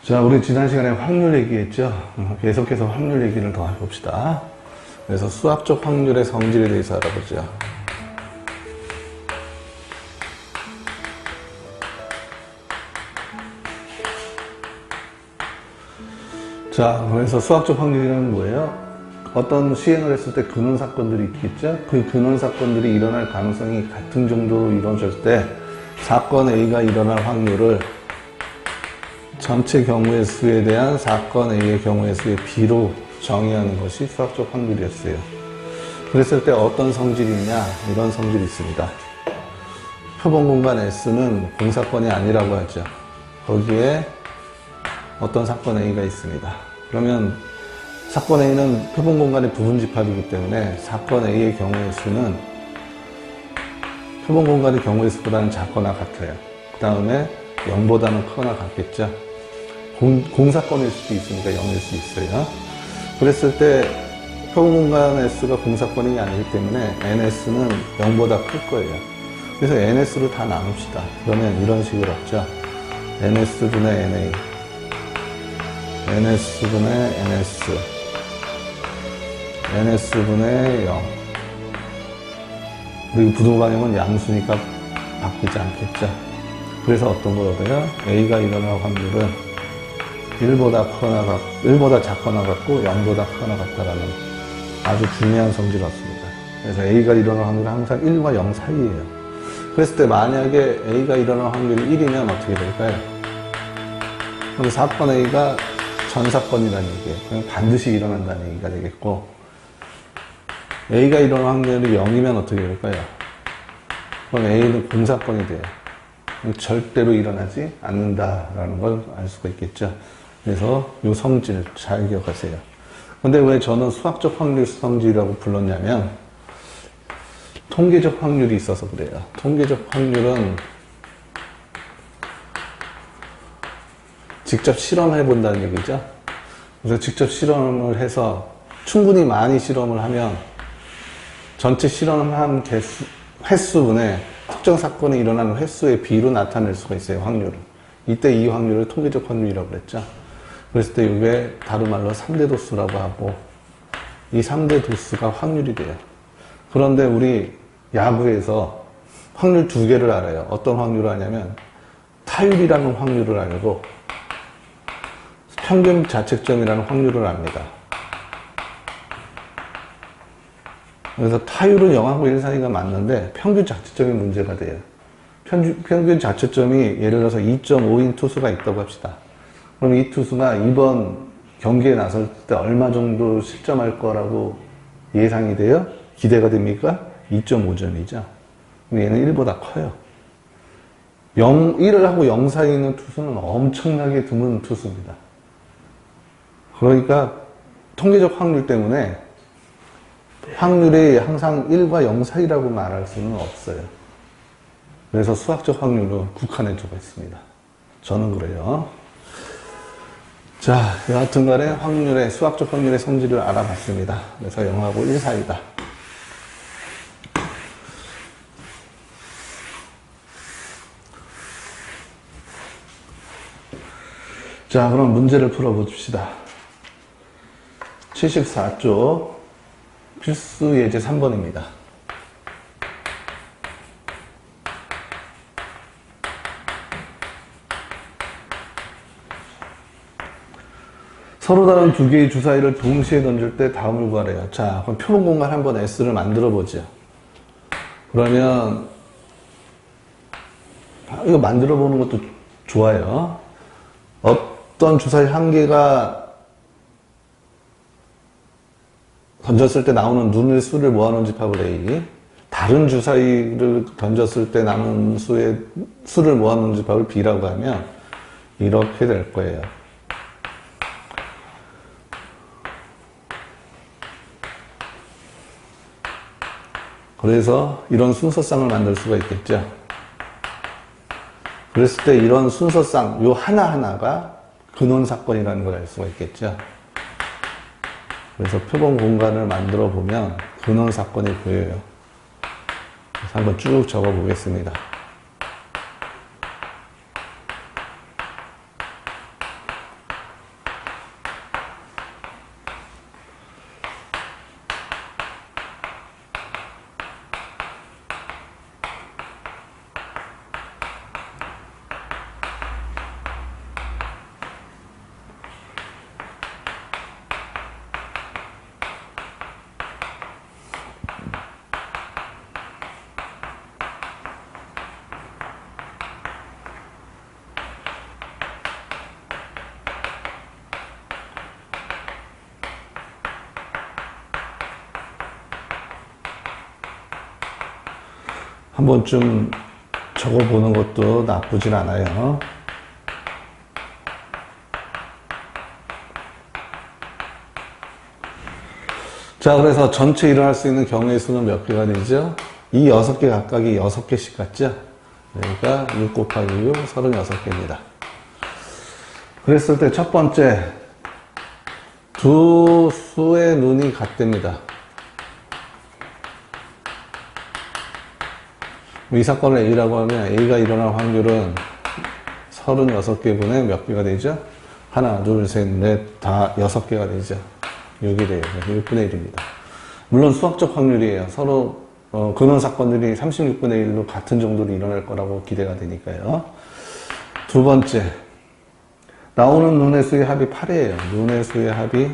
자, 우리 지난 시간에 확률 얘기했죠? 계속해서 확률 얘기를 더 해봅시다. 그래서 수학적 확률의 성질에 대해서 알아보죠. 자, 그래서 수학적 확률이란 뭐예요? 어떤 시행을 했을 때 근원 사건들이 있겠죠? 그 근원 사건들이 일어날 가능성이 같은 정도로 이루어질 때 사건 A가 일어날 확률을 전체 경우의 수에 대한 사건 A의 경우의 수의 B로 정의하는 것이 수학적 확률이었어요. 그랬을 때 어떤 성질이 있냐? 이런 성질이 있습니다. 표본 공간 S는 공사건이 아니라고 하죠. 거기에 어떤 사건 A가 있습니다. 그러면 사건 A는 표본 공간의 부분 집합이기 때문에 사건 A의 경우의 수는 표본 공간의 경우의 수보다는 작거나 같아요. 그 다음에 0보다는 크거나 같겠죠. 공사건일 수도 있으니까 0일 수 있어요. 그랬을 때 표본 공간 S가 공사건이 아니기 때문에 NS는 0보다 클 거예요. 그래서 NS로 다 나눕시다. 그러면 이런 식으로 없죠. NS분의 NA, NS분의 NS, NS분의 0. 그리고 부동반응은 양수니까 바뀌지 않겠죠. 그래서 어떤 걸 얻어요? A가 일어날 확률은 1보다 작거나 같고 0보다 크거나 같다라는 아주 중요한 성질을 얻습니다. 그래서 A가 일어날 확률은 항상 1과 0 사이예요. 그랬을 때 만약에 A가 일어날 확률이 1이면 어떻게 될까요? 그럼 사건 A가 전사건이라는 얘기예요. 그럼 반드시 일어난다는 얘기가 되겠고, A가 일어날 확률이 0이면 어떻게 될까요? 그럼 A는 공사건이 돼요. 절대로 일어나지 않는다라는 걸 알 수가 있겠죠. 그래서 이 성질 잘 기억하세요. 근데 왜 저는 수학적 확률 성질이라고 불렀냐면 통계적 확률이 있어서 그래요. 통계적 확률은 직접 실험해 본다는 얘기죠. 그래서 직접 실험을 해서 충분히 많이 실험을 하면 전체 실험한 횟수분의 특정 사건이 일어나는 횟수의 비로 나타낼 수가 있어요, 확률을. 이때 이 확률을 통계적 확률이라고 그랬죠. 그랬을 때 이게 다른 말로 3대 도수라고 하고, 이 3대 도수가 확률이 돼요. 그런데 우리 야구에서 확률 두 개를 알아요. 어떤 확률을 아냐면 타율이라는 확률을 알고 평균 자책점이라는 확률을 압니다. 그래서 타율은 0하고 1 사이가 맞는데 평균 자책점이 문제가 돼요. 평균 자책점이 예를 들어서 2.5인 투수가 있다고 합시다. 그럼 이 투수가 이번 경기에 나설 때 얼마 정도 실점할 거라고 예상이 돼요? 기대가 됩니까? 2.5점이죠. 그럼 얘는 1보다 커요. 1을 하고 0 사이에 있는 투수는 엄청나게 드문 투수입니다. 그러니까 통계적 확률 때문에 확률이 항상 1과 0 사이라고 말할 수는 없어요. 그래서 수학적 확률로 국한해 두고 있습니다. 저는 그래요. 자, 여하튼 간에 수학적 확률의 성질을 알아봤습니다. 그래서 0하고 1 사이다. 자, 그럼 문제를 풀어봅시다. 74쪽 필수 예제 3번입니다. 서로 다른 두 개의 주사위를 동시에 던질 때 다음을 구하래요. 자, 그럼 표본 공간 한번 S를 만들어 보죠. 그러면 이거 만들어 보는 것도 좋아요. 어떤 주사위 한 개가 던졌을 때 나오는 눈의 수를 모아놓은 집합을 A, 다른 주사위를 던졌을 때 남은 수를 모아놓은 집합을 B라고 하면 이렇게 될 거예요. 그래서 이런 순서쌍을 만들 수가 있겠죠. 그랬을 때 이런 순서쌍, 요 하나하나가 근원 사건이라는 걸 알 수가 있겠죠. 그래서 표본 공간을 만들어 보면 근원 사건이 보여요. 그래서 한번 쭉 적어 보겠습니다. 번쯤 적어보는 것도 나쁘진 않아요. 자, 그래서 전체 일어날 수 있는 경우의 수는 몇 개가 되죠? 이 6개 각각이 6개씩 같죠? 그러니까 6 곱하기 6, 36개입니다. 그랬을 때 첫 번째, 두 수의 눈이 같답니다. 이 사건을 A라고 하면 A가 일어날 확률은 36개분의 몇 개가 되죠? 하나, 둘, 셋, 넷, 다 6개가 되죠. 6이 돼요. 6분의 1입니다. 물론 수학적 확률이에요. 서로 근원 사건들이 36분의 1로 같은 정도로 일어날 거라고 기대가 되니까요. 두 번째, 나오는 눈의 수의 합이 8이에요. 눈의 수의 합이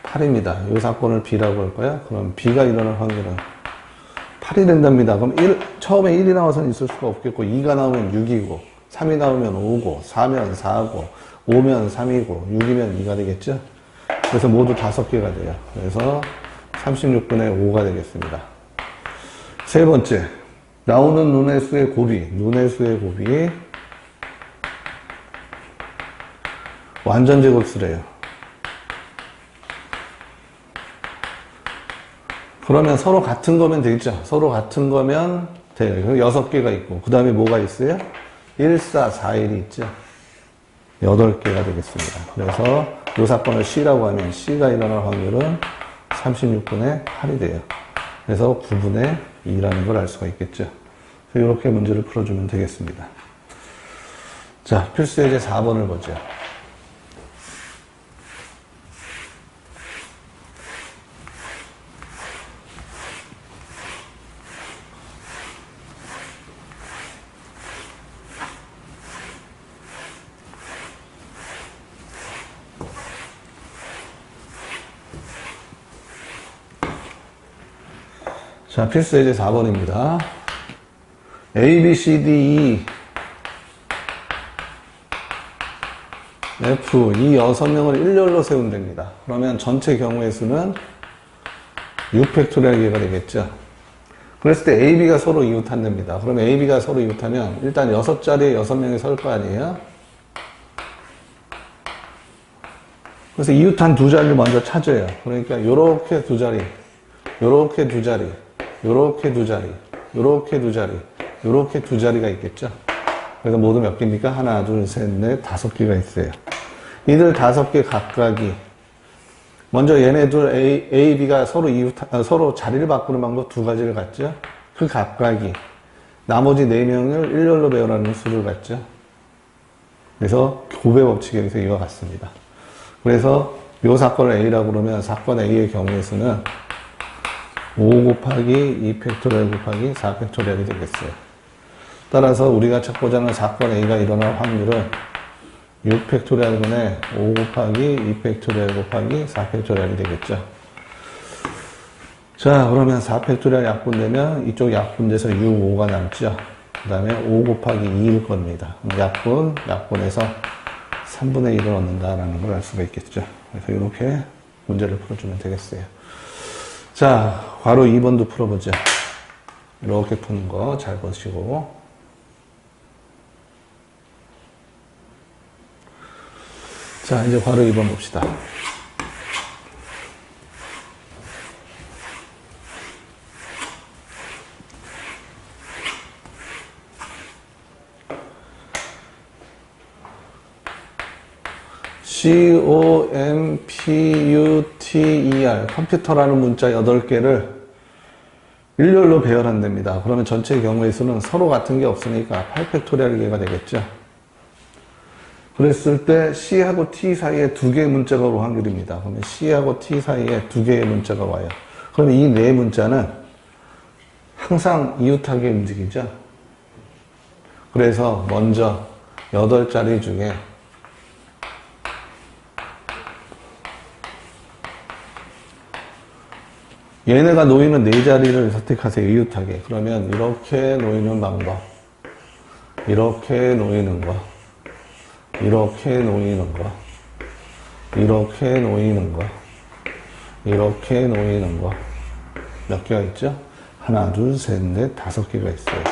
8입니다. 이 사건을 B라고 할까요? 그럼 B가 일어날 확률은 8이 된답니다. 그럼 처음에 1이 나와서는 있을 수가 없겠고, 2가 나오면 6이고, 3이 나오면 5고, 4면 4고, 5면 3이고, 6이면 2가 되겠죠? 그래서 모두 5개가 돼요. 그래서 36분의 5가 되겠습니다. 세 번째, 나오는 눈의 수의 곱이, 눈의 수의 곱이 완전 제곱수래요. 그러면 서로 같은 거면 되겠죠? 서로 같은 거면 돼요. 6개가 있고, 그 다음에 뭐가 있어요? 1, 4, 4, 1이 있죠? 8개가 되겠습니다. 그래서 이 사건을 C라고 하면 C가 일어날 확률은 36분의 8이 돼요. 그래서 9분의 2라는 걸 알 수가 있겠죠. 이렇게 문제를 풀어주면 되겠습니다. 자, 필수예제 4번을 보죠. 자, 필수예제 4번입니다. A, B, C, D, E, F, 이 6명을 일렬로 세운답니다. 그러면 전체 경우의 수는 6팩토리얼 개가 되겠죠. 그랬을 때 A, B가 서로 이웃한답니다. 그러면 A, B가 서로 이웃하면 일단 6자리에 6명이 설 거 아니에요? 그래서 이웃한 두 자리를 먼저 찾아요. 그러니까 요렇게 두 자리, 요렇게 두 자리, 요렇게 두 자리, 요렇게 두 자리, 요렇게 두 자리가 있겠죠. 그래서 모두 몇 개입니까? 하나, 둘, 셋, 넷, 5개가 있어요. 이들 5개 각각이 먼저 얘네들 A, B가 서로 자리를 바꾸는 방법 두 가지를 갖죠. 그 각각이 나머지 4명을 일렬로 배열하는 수를 갖죠. 그래서 곱의 법칙이 여기서 이와 같습니다. 그래서 이 사건을 A라고 그러면 사건 A의 경우의 수는 5 곱하기 2팩토리얼 곱하기 4팩토리얼이 되겠어요. 따라서 우리가 찾고자 하는 사건 A가 일어날 확률은 6팩토리얼분의 5 곱하기 2팩토리얼 곱하기 4팩토리얼이 되겠죠. 자, 그러면 4팩토리얼 약분되면 이쪽 약분돼서 6, 5가 남죠. 그 다음에 5 곱하기 2일 겁니다. 약분해서 3분의 1을 얻는다라는 걸 알 수가 있겠죠. 그래서 이렇게 문제를 풀어주면 되겠어요. 자, 괄호 2번도 풀어보죠. 이렇게 푸는 거 잘 보시고. 자, 이제 괄호 2번 봅시다. COMPUTER, 컴퓨터라는 문자 8개를 일렬로 배열한답니다. 그러면 전체 경우의 수는 서로 같은 게 없으니까 8팩토리얼 개가 되겠죠. 그랬을 때 C하고 T 사이에 2개의 문자가 올 확률입니다. 그러면 C하고 T 사이에 2개의 문자가 와요. 그러면 이 4 문자는 항상 이웃하게 움직이죠. 그래서 먼저 8자리 중에 얘네가 놓이는 4자리를 선택하세요. 이웃하게. 그러면 이렇게 놓이는 방법, 이렇게 놓이는 거, 이렇게 놓이는 거, 이렇게 놓이는 거, 이렇게 놓이는 거 몇 개가 있죠? 하나, 둘, 셋, 넷, 5개가 있어요.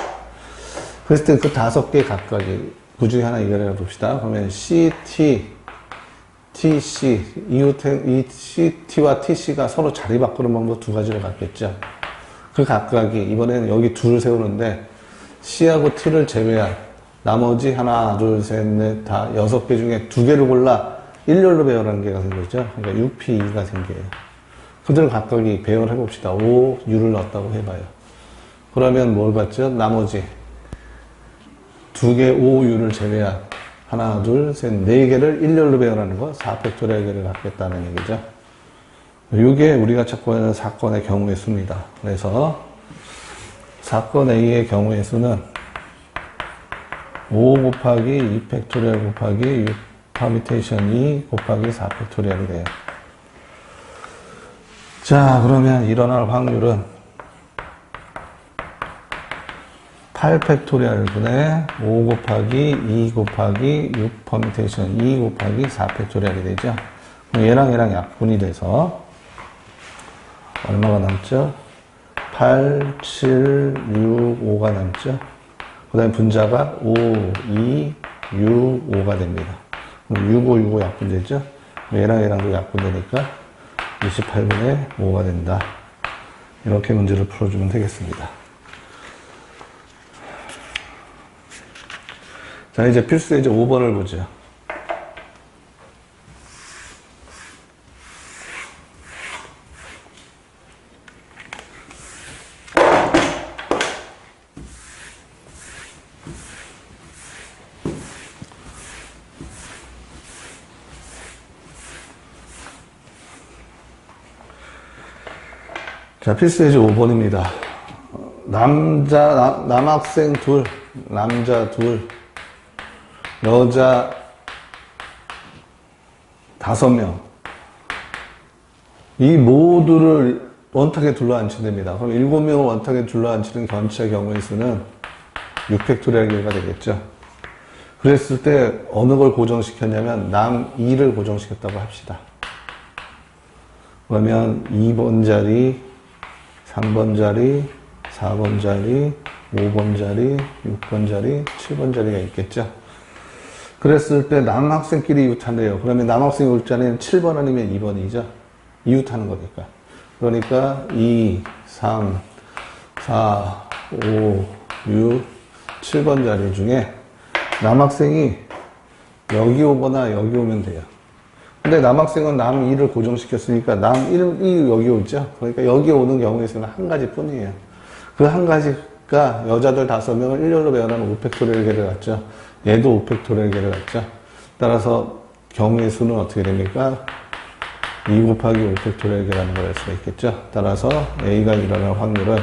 그랬을 때 그 5개 각각이 그 중에 하나 이거라 봅시다. 그러면 CT, TC, 이 CT와 TC가 서로 자리 바꾸는 방법 2가지를 갖겠죠. 그 각각이 이번에는 여기 둘을 세우는데 C하고 T를 제외한 나머지 하나, 둘, 셋, 넷, 다 6개 중에 2개를 골라 일렬로 배열하는 게가 생기죠. 그러니까 6P2가 생겨요. 그들을 각각이 배열해 봅시다. 5, U를 넣었다고 해봐요. 그러면 뭘 받죠? 나머지 2개 5U를 제외한 하나, 둘, 셋, 4개를 일렬로 배열하는 거 4팩토리얼계를 갖겠다는 얘기죠. 이게 우리가 찾고 있는 사건의 경우의 수입니다. 그래서 사건 A의 경우의 수는 5 곱하기 2 팩토리얼 곱하기 6 퍼뮤테이션 2 곱하기 4 팩토리얼이 돼요. 자, 그러면 일어날 확률은 8 팩토리얼 분의 5 곱하기 2 곱하기 6 퍼뮤테이션 2 곱하기 4 팩토리얼이 되죠. 얘랑 약분이 돼서 얼마가 남죠? 8, 7, 6, 5가 남죠. 그 다음에 분자가 5, 2, 6, 5가 됩니다. 6, 5, 6, 5 약분되죠. 얘랑도 약분되니까 28분의 5가 된다. 이렇게 문제를 풀어주면 되겠습니다. 자, 이제 필수 이제 5번을 보죠. 자, 필수 예제 5번입니다. 남학생 둘, 남자 둘, 여자 5명. 이 모두를 원탁에 둘러앉힌답니다. 그럼 7명을 원탁에 둘러앉히는 전체 경우의 수는 6팩토리얼계가 되겠죠. 그랬을 때 어느 걸 고정시켰냐면 남 2를 고정시켰다고 합시다. 그러면 2번 자리, 3번 자리, 4번 자리, 5번 자리, 6번 자리, 7번 자리가 있겠죠. 그랬을 때 남학생끼리 이웃한대요. 그러면 남학생이 올 자리는 7번 아니면 2번이죠. 이웃하는 거니까. 그러니까 2, 3, 4, 5, 6, 7번 자리 중에 남학생이 여기 오거나 여기 오면 돼요. 근데 남학생은 남 2를 고정시켰으니까 남 1이 여기 오죠. 그러니까 여기 오는 경우에서는 한 가지 뿐이에요. 그 한 가지가 여자들 5명을 일렬로 배열하는 5팩토리얼계를 갖죠. 얘도 5팩토리얼계를 갖죠. 따라서 경우의 수는 어떻게 됩니까? 2 곱하기 5팩토리얼계라는 걸 알 수가 있겠죠. 따라서 A가 일어날 확률은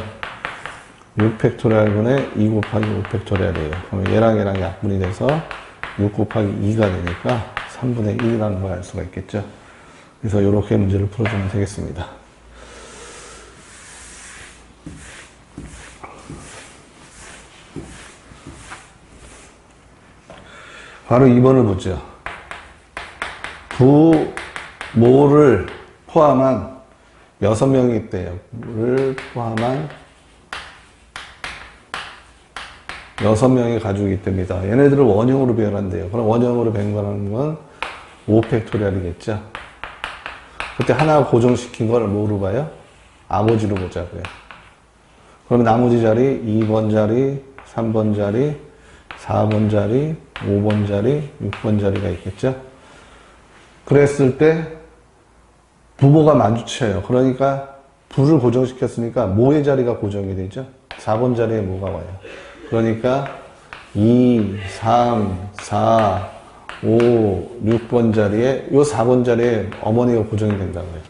6팩토리얼분의 2 곱하기 5팩토리얼이에요. 그럼 얘랑 약분이 돼서 6 곱하기 2가 되니까 3분의 1이라는 걸 알 수가 있겠죠. 그래서 이렇게 문제를 풀어주면 되겠습니다. 바로 2번을 보죠. 모를 포함한 6명이 있대요. 모를 포함한 6명의 가족이 있답니다. 얘네들을 원형으로 배열한대요. 그럼 원형으로 배열하는 건 5팩토리얼이겠죠. 그때 하나 고정시킨 걸 뭐로 봐요? 아버지로 보자고요. 그러면 나머지 자리 2번 자리, 3번 자리, 4번 자리, 5번 자리, 6번 자리가 있겠죠. 그랬을 때 부모가 마주쳐요. 그러니까 부를 고정시켰으니까 모의 자리가 고정이 되죠. 4번 자리에 뭐가 와요. 그러니까 2, 3, 4, 5, 6번 자리에 요 4번 자리에 어머니가 고정이 된다고요.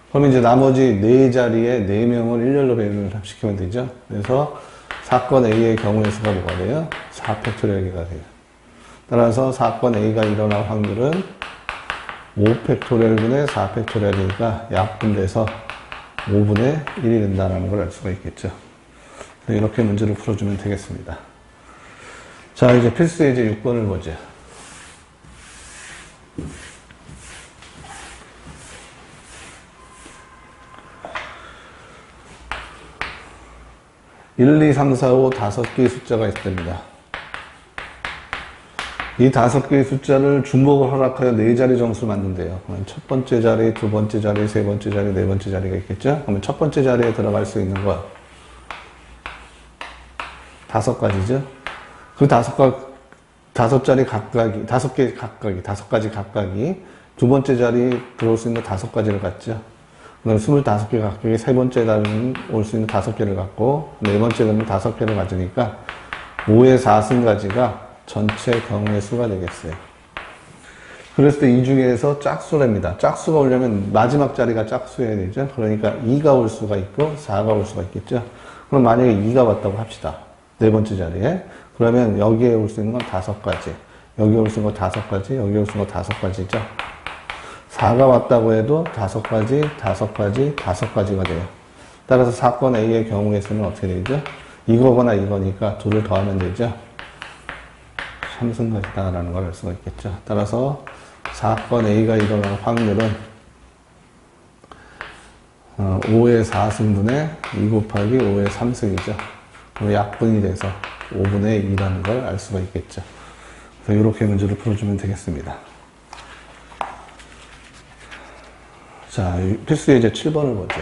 그러면 이제 나머지 4자리에 4명을 일렬로 배열을 시키면 되죠. 그래서 사건 A의 경우의 수가 뭐가 돼요? 4팩토리얼계가 돼요. 따라서 사건 A가 일어날 확률은 5팩토리얼분의 4팩토리얼이니까 약분돼서 5분의 1이 된다는 걸 알 수가 있겠죠. 이렇게 문제를 풀어주면 되겠습니다. 자, 이제 필수 예제 6번을 보죠. 1, 2, 3, 4, 5 5개의 숫자가 있을 때입니다. 이 5개의 숫자를 중복을 허락하여 4자리 정수를 만든대요. 그러면 첫 번째 자리, 두 번째 자리, 세 번째 자리, 네 번째 자리가 있겠죠? 그러면 첫 번째 자리에 들어갈 수 있는 거 5가지죠? 그 5자리 각각이, 5개 각각이, 5가지 각각이 두 번째 자리에 들어올 수 있는 5가지를 갖죠. 그럼 25개 각각이 세 번째 자리는 올 수 있는 5개를 갖고, 네 번째는 5개를 가지니까 5의 4승가지가 전체 경우의 수가 되겠어요. 그랬을 때 이 중에서 짝수랍니다. 짝수가 오려면 마지막 자리가 짝수여야 되죠. 그러니까 2가 올 수가 있고 4가 올 수가 있겠죠. 그럼 만약에 2가 왔다고 합시다. 네 번째 자리에. 그러면 여기에 올 수 있는 건 5가지. 여기에 올 수 있는 건 5가지. 여기에 올 수 있는 건 5가지죠. 4가 왔다고 해도 5가지, 5가지, 5가지가 돼요. 따라서 사건 A의 경우의 수는 어떻게 되죠? 이거거나 이거니까 둘을 더하면 되죠. 3승가지다라는 걸 알 수가 있겠죠. 따라서 사건 A가 일어날 확률은 5의 4승분의 2 곱하기 5의 3승이죠. 약분이 돼서 5분의 2라는 걸 알 수가 있겠죠. 그래서 이렇게 문제를 풀어주면 되겠습니다. 자, 필수 예제 7번을 보죠.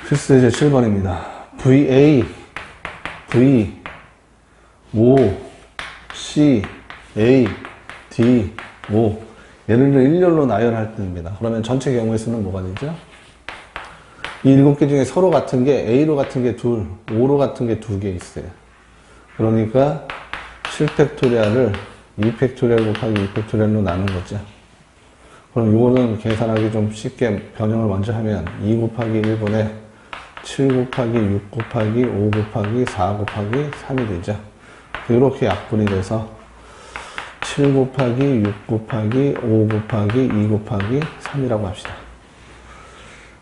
필수 예제 7번입니다. VA, V, O, C, A, D, O. 얘를 일렬로 나열할 때입니다. 그러면 전체 경우의 수는 뭐가 되죠? 이 7개 중에 서로 같은 게 A로 같은 게 둘, O로 같은 게 2개 있어요. 그러니까 7팩토리얼을 2팩토리얼 곱하기 2팩토리얼로 나눈 거죠. 그럼 이거는 계산하기 좀 쉽게 변형을 먼저 하면 2 곱하기 1분의 7 곱하기 6 곱하기 5 곱하기 4 곱하기 3이 되죠. 이렇게 약분이 돼서 7 곱하기 6 곱하기 5 곱하기 2 곱하기 3이라고 합시다.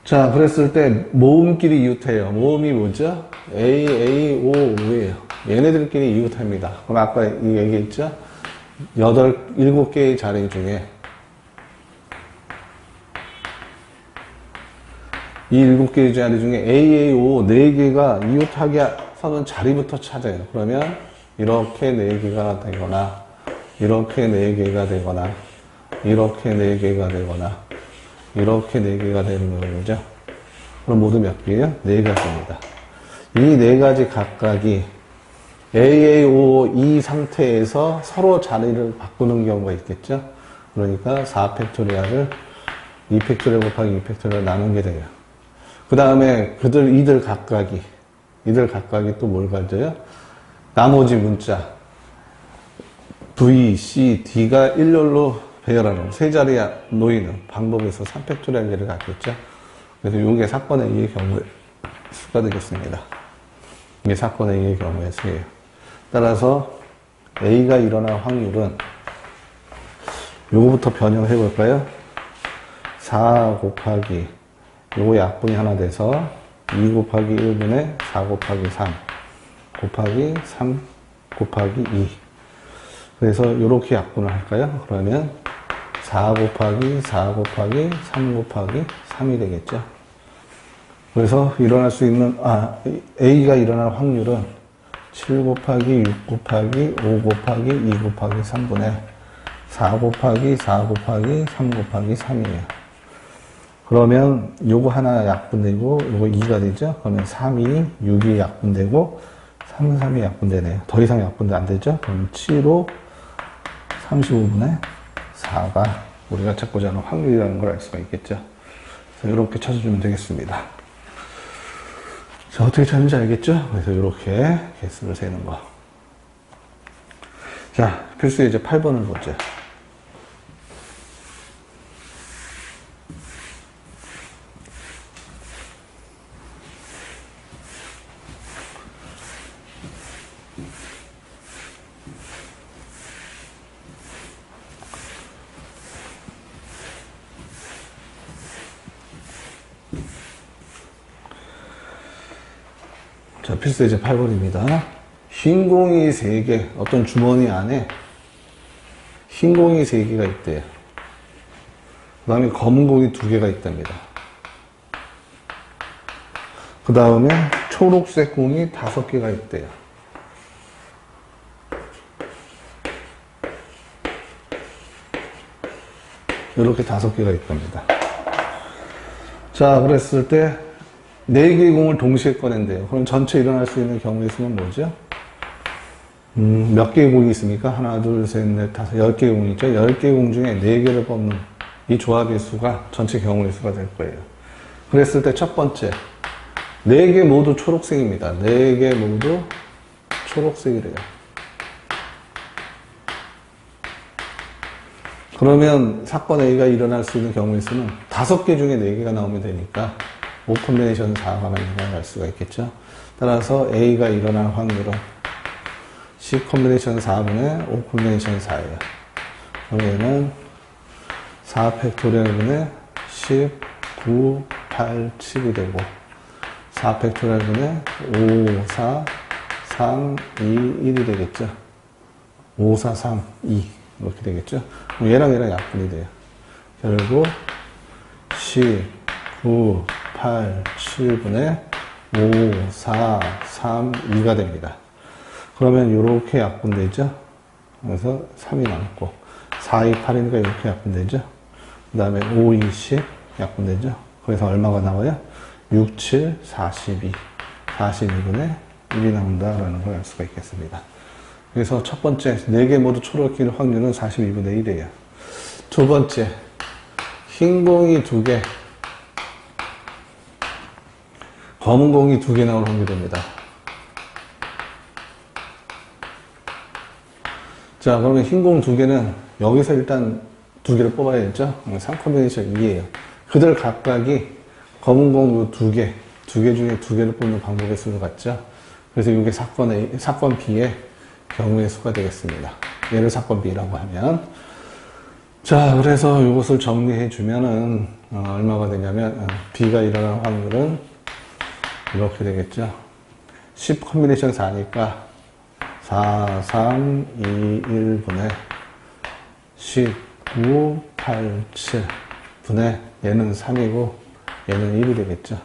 자, 그랬을 때 모음끼리 이웃해요. 모음이 뭐죠? A, A, O, O예요. 얘네들끼리 이웃합니다. 그럼 아까 얘기했죠? 7개의 자리 중에 이 7개의 자리 중에 A, A, O 4개가 이웃하게 서는 자리부터 찾아요. 그러면 이렇게 4개가 되거나 이렇게 4개가 되거나 이렇게 4개가 되거나 이렇게 4개가 되는 거죠. 그럼 모두 몇 개예요? 4가지입니다. 이 4가지 각각이 AAO 이 상태에서 서로 자리를 바꾸는 경우가 있겠죠. 그러니까 4팩토리얼을 2팩토리얼 곱하기 2팩토리얼 나눈 게 돼요. 그 다음에 이들 각각이 또 뭘 가져요? 나머지 문자 V, C, D가 일렬로 배열하는 세 자리에 놓이는 방법에서 3팩토리얼계를 갖겠죠. 그래서 이게 사건 A의 경우의 수가 되겠습니다. 이게 사건 A의 경우의 수예요. 따라서 A가 일어날 확률은 요거부터 변형해 볼까요? 4 곱하기 요거 약분이 하나 돼서 2 곱하기 1분의 4 곱하기 3 곱하기 3 곱하기 2. 그래서 이렇게 약분을 할까요? 그러면 4 곱하기 4 곱하기 3 곱하기 3이 되겠죠. 그래서 일어날 수 있는, A가 일어날 확률은 7 곱하기 6 곱하기 5 곱하기 2 곱하기 3분의 4 곱하기 4 곱하기 3 곱하기 3이에요. 그러면 요거 하나 약분되고 요거 2가 되죠. 그러면 3이 6이 약분되고 3은 3이 약분되네요. 더 이상 약분도 안 되죠. 그럼 7호 35분의 4가 우리가 찾고자 하는 확률이라는 걸 알 수가 있겠죠. 그래서 이렇게 찾아주면 되겠습니다. 자, 어떻게 찾는지 알겠죠? 그래서 이렇게 개수를 세는 거. 자, 필수 예제 8번을 보죠. 자, 필수 예제 8번입니다. 흰 공이 3개, 어떤 주머니 안에 흰 공이 3개가 있대요. 그 다음에 검은 공이 2개가 있답니다. 그 다음에 초록색 공이 5개가 있대요. 이렇게 5개가 있답니다. 자, 그랬을 때 4개의 공을 동시에 꺼낸대요. 그럼 전체 일어날 수 있는 경우의 수는 뭐죠? 몇 개의 공이 있습니까? 하나, 둘, 셋, 넷, 다섯, 10개의 공이 있죠? 10개의 공 중에 4개를 뽑는 이 조합의 수가 전체 경우의 수가 될 거예요. 그랬을 때 첫 번째, 4개 모두 초록색입니다. 4개 모두 초록색이래요. 그러면 사건 A가 일어날 수 있는 경우의 수는 5개 중에 4개가 나오면 되니까 5 콤비네이션 4가 일어날 수가 있겠죠. 따라서 A가 일어날 확률은 10 콤비네이션 4분의 5 콤비네이션 4예요. 그럼 얘는 4 팩토리얼분의 10, 9, 8, 7이 되고 4 팩토리얼분의 5, 4, 3, 2, 1이 되겠죠. 5, 4, 3, 2 이렇게 되겠죠. 그럼 얘랑 약분이 돼요. 결국 10, 9, 8, 7분의 5, 4, 3, 2가 됩니다. 그러면 이렇게 약분되죠. 그래서 3이 남고 4, 2, 8이니까 이렇게 약분되죠. 그 다음에 5, 2, 10 약분되죠. 그래서 얼마가 나와요? 6, 7, 42. 42분의 1이 나온다라는 걸 알 수가 있겠습니다. 그래서 첫 번째, 4개 모두 초록일 확률은 42분의 1이에요. 두 번째, 흰 공이 2개, 검은 공이 2개 나올 확률입니다. 자, 그러면 흰 공 2개는 여기서 일단 2개를 뽑아야겠죠? 3콤비네이션 2예요. 그들 각각이 검은 공 2개 중에 2개를 뽑는 방법의 수를 같죠? 그래서 이게 사건 B의 경우의 수가 되겠습니다. 얘를 사건 B라고 하면. 자, 그래서 이것을 정리해 주면은, 얼마가 되냐면, B가 일어날 확률은 이렇게 되겠죠? 10 콤비네이션 4니까, 4, 3, 2, 1분의 19, 8, 7 분의 얘는 3이고 얘는 1이 되겠죠.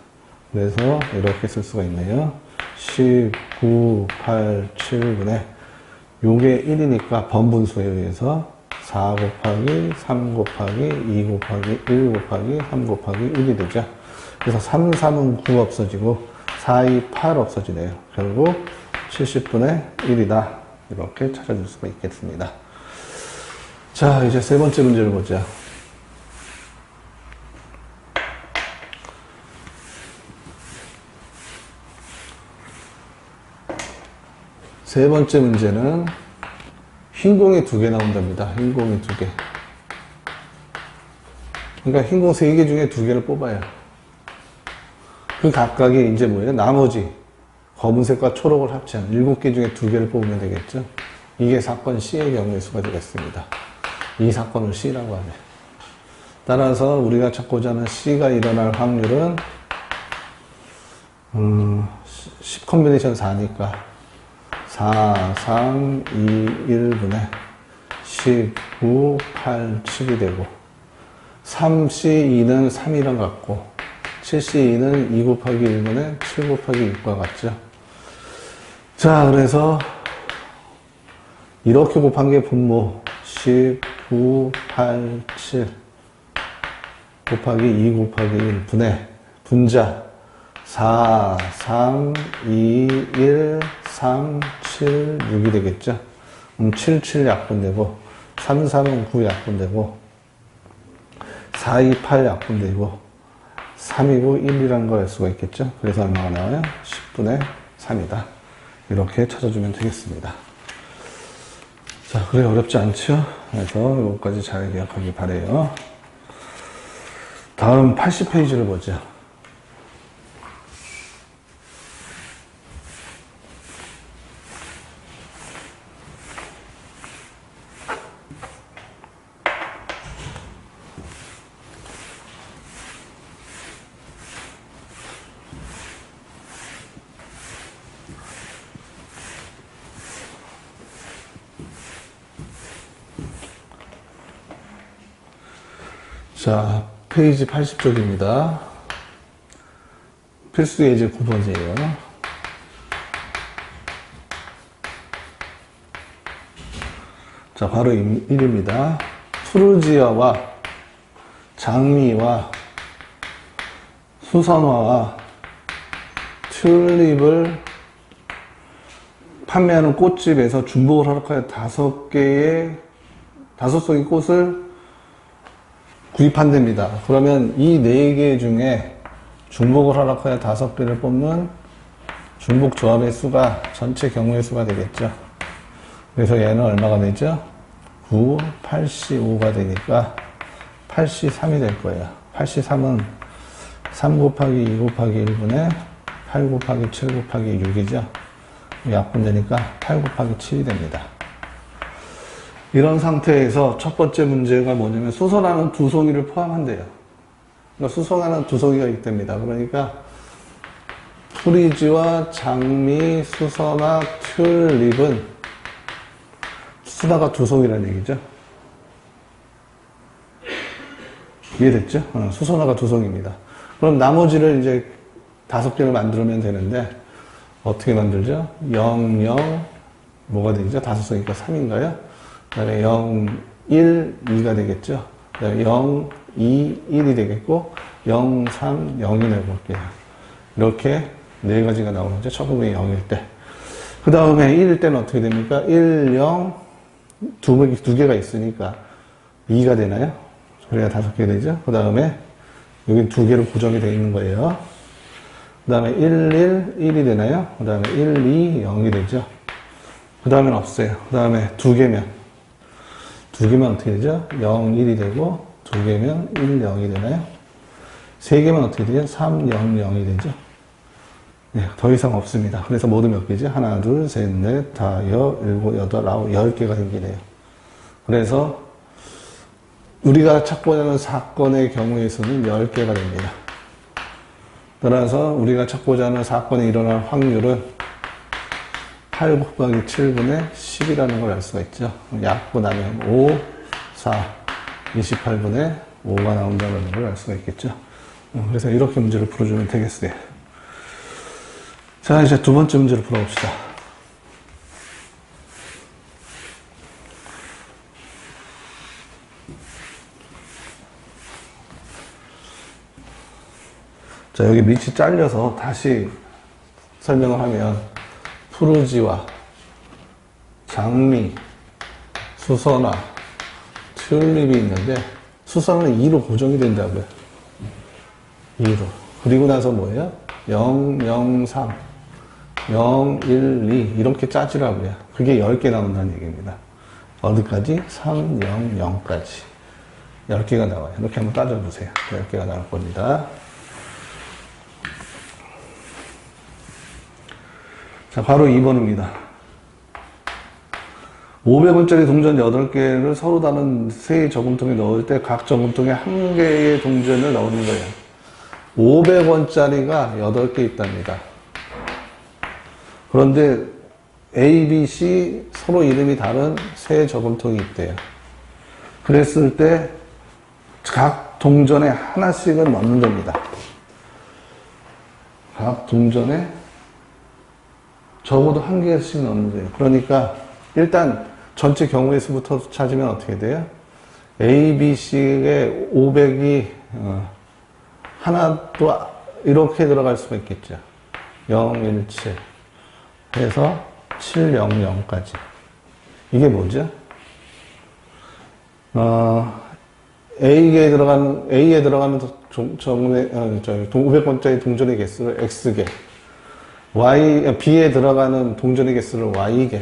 그래서 이렇게 쓸 수가 있네요. 19, 8, 7분의 요게 1이니까 번분수에 의해서 4 곱하기 3 곱하기 2 곱하기 1 곱하기 3 곱하기 1이 되죠. 그래서 3, 3은 9 없어지고 4, 2, 8 없어지네요. 결국 70분의 1이다. 이렇게 찾아줄 수가 있겠습니다. 자, 이제 세 번째 문제를 보자. 세 번째 문제는 흰 공이 2개 나온답니다. 흰 공이 2개. 그러니까 흰 공 3개 중에 2개를 뽑아요. 그 각각이 이제 뭐예요? 나머지 검은색과 초록을 합친 7개 중에 2개를 뽑으면 되겠죠. 이게 사건 C의 경우의 수가 되겠습니다. 이 사건을 C라고 하네. 따라서 우리가 찾고자 하는 C가 일어날 확률은 10 콤비네이션 4니까 4, 3, 2, 1분의 19, 8, 7이 되고 3C2는 3이랑 같고 7C2는 2 곱하기 1분의 7 곱하기 6과 같죠. 자, 그래서 이렇게 곱한 게 분모 19, 8, 7 곱하기 2 곱하기 1 분의 분자 4, 3, 2, 1, 3, 7, 6이 되겠죠. 7, 7 약분되고 3, 3은 9 약분되고 4, 2, 8 약분되고 3이고 1이라는 걸 알 수가 있겠죠. 그래서 얼마가 나와요? 10분의 3이다. 이렇게 찾아주면 되겠습니다. 자, 그래 어렵지 않죠? 그래서 이것까지 잘 기억하기 바래요. 다음 80페이지를 보죠. 자, 페이지 80쪽입니다. 필수 예제 9번이에요. 자, 바로 1입니다. 푸르지아와 장미와 수선화와 튤립을 판매하는 꽃집에서 중복을 허락하여 5송이 꽃을 구입한답니다. 그러면 이 4개 중에 중복을 허락하여 5개를 뽑는 중복 조합의 수가 전체 경우의 수가 되겠죠. 그래서 얘는 얼마가 되죠? 9, 8C5가 되니까 8C3이 될 거예요. 8C3은 3 곱하기 2 곱하기 1분의 8 곱하기 7 곱하기 6이죠. 약분되니까 8 곱하기 7이 됩니다. 이런 상태에서 첫 번째 문제가 뭐냐면 수선화는 2송이를 포함한대요. 그러니까 수선화는 2송이가 있답니다. 그러니까 프리지와 장미, 수선화, 튤립은 수선화가 2송이라는 얘기죠. 이해됐죠? 수선화가 2송입니다. 그럼 나머지를 이제 5개를 만들면 되는데 어떻게 만들죠? 0, 0, 뭐가 되죠? 5송이니까 3인가요? 그 다음에 0, 1, 2가 되겠죠? 그 다음에 0, 2, 1이 되겠고 0, 3, 0이 내볼게요. 이렇게 4가지가 나오는 거죠. 첫 부분이 0일 때. 그 다음에 1일 때는 어떻게 됩니까? 1, 0, 2개가 있으니까 2가 되나요? 그래야 5개 되죠? 그 다음에 여기 2개로 고정이 되어 있는 거예요. 그 다음에 1, 1, 1이 되나요? 그 다음에 1, 2, 0이 되죠? 그 다음엔 없어요. 그 다음에 2개면 어떻게 되죠? 0, 1이 되고 2개면 1, 0이 되나요? 3개면 어떻게 되죠? 3, 0, 0이 되죠? 네, 더 이상 없습니다. 그래서 모두 몇 개죠? 하나, 둘, 셋, 넷, 다, 일곱, 여덟, 아홉, 10개가 생기네요. 그래서 우리가 찾고자 하는 사건의 경우의 수는 10개가 됩니다. 따라서 우리가 찾고자 하는 사건이 일어날 확률은 8 곱하기 7분의 10이라는 걸 알 수가 있죠. 약분하면 5, 4, 28분의 5가 나온다는 걸 알 수가 있겠죠. 그래서 이렇게 문제를 풀어주면 되겠어요. 자, 이제 두 번째 문제를 풀어봅시다. 자, 여기 밑이 잘려서 다시 설명을 하면 푸르지와 장미, 수선화, 튤립이 있는데 수선화는 2로 고정이 된다고요. 2로. 그리고 나서 뭐예요? 0, 0, 3, 0, 1, 2 이렇게 짜지라고요. 그게 10개 나온다는 얘기입니다. 어디까지? 3, 0, 0까지. 10개가 나와요. 이렇게 한번 따져보세요. 10개가 나올 겁니다. 자, 바로 2번입니다. 500원짜리 동전 8개를 서로 다른 세 저금통에 넣을 때 각 저금통에 1개의 동전을 넣는 거예요. 500원짜리가 8개 있답니다. 그런데 A, B, C 서로 이름이 다른 세 저금통이 있대요. 그랬을 때 각 동전에 하나씩은 넣는 겁니다. 각 동전에 적어도 1개씩 넣는 거예요. 그러니까 일단 전체 경우의 수부터 찾으면 어떻게 돼요? A, B, C의 500이 하나도 이렇게 들어갈 수가 있겠죠. 0, 1, 7 해서 7, 0, 0까지. 이게 뭐죠? A에 들어가는 500원짜리 동전의 개수를 X개, B에 들어가는 동전의 개수를 Y개,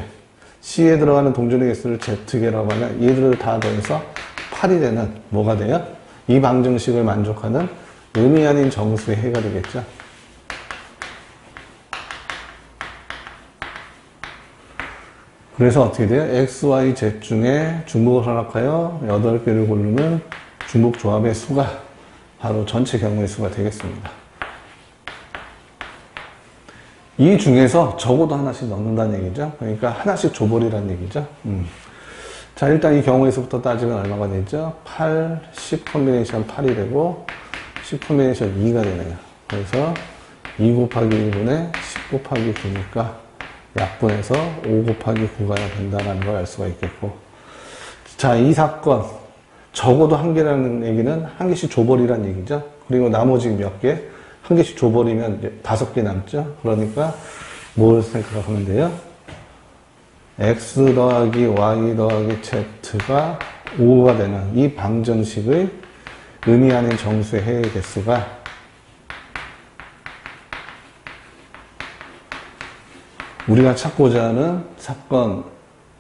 C에 들어가는 동전의 개수를 Z개라고 하면 얘들을 다 더해서 8이 되는 뭐가 돼요? 이 방정식을 만족하는 의미 아닌 정수의 해가 되겠죠. 그래서 어떻게 돼요? X, Y, Z 중에 중복을 허락하여 8개를 고르는 중복 조합의 수가 바로 전체 경우의 수가 되겠습니다. 이 중에서 적어도 하나씩 넣는다는 얘기죠. 그러니까 하나씩 줘버리라는 얘기죠. 자, 일단 이 경우에서부터 따지면 얼마가 되죠? 8, 10 콤비네이션 8이 되고 10 콤비네이션 2가 되네요. 그래서 2 곱하기 1분의 10 곱하기 9니까 약분해서 5 곱하기 9가 된다는 걸 알 수가 있겠고. 자, 이 사건 적어도 한 개라는 얘기는 한 개씩 줘버리란 얘기죠. 그리고 나머지 몇 개? 한 개씩 줘버리면 5개 남죠. 그러니까 뭘 생각하면 돼요? x 더하기 y 더하기 z가 5가 되는 이 방정식의 의미하는 정수의 해의 개수가 우리가 찾고자 하는 사건,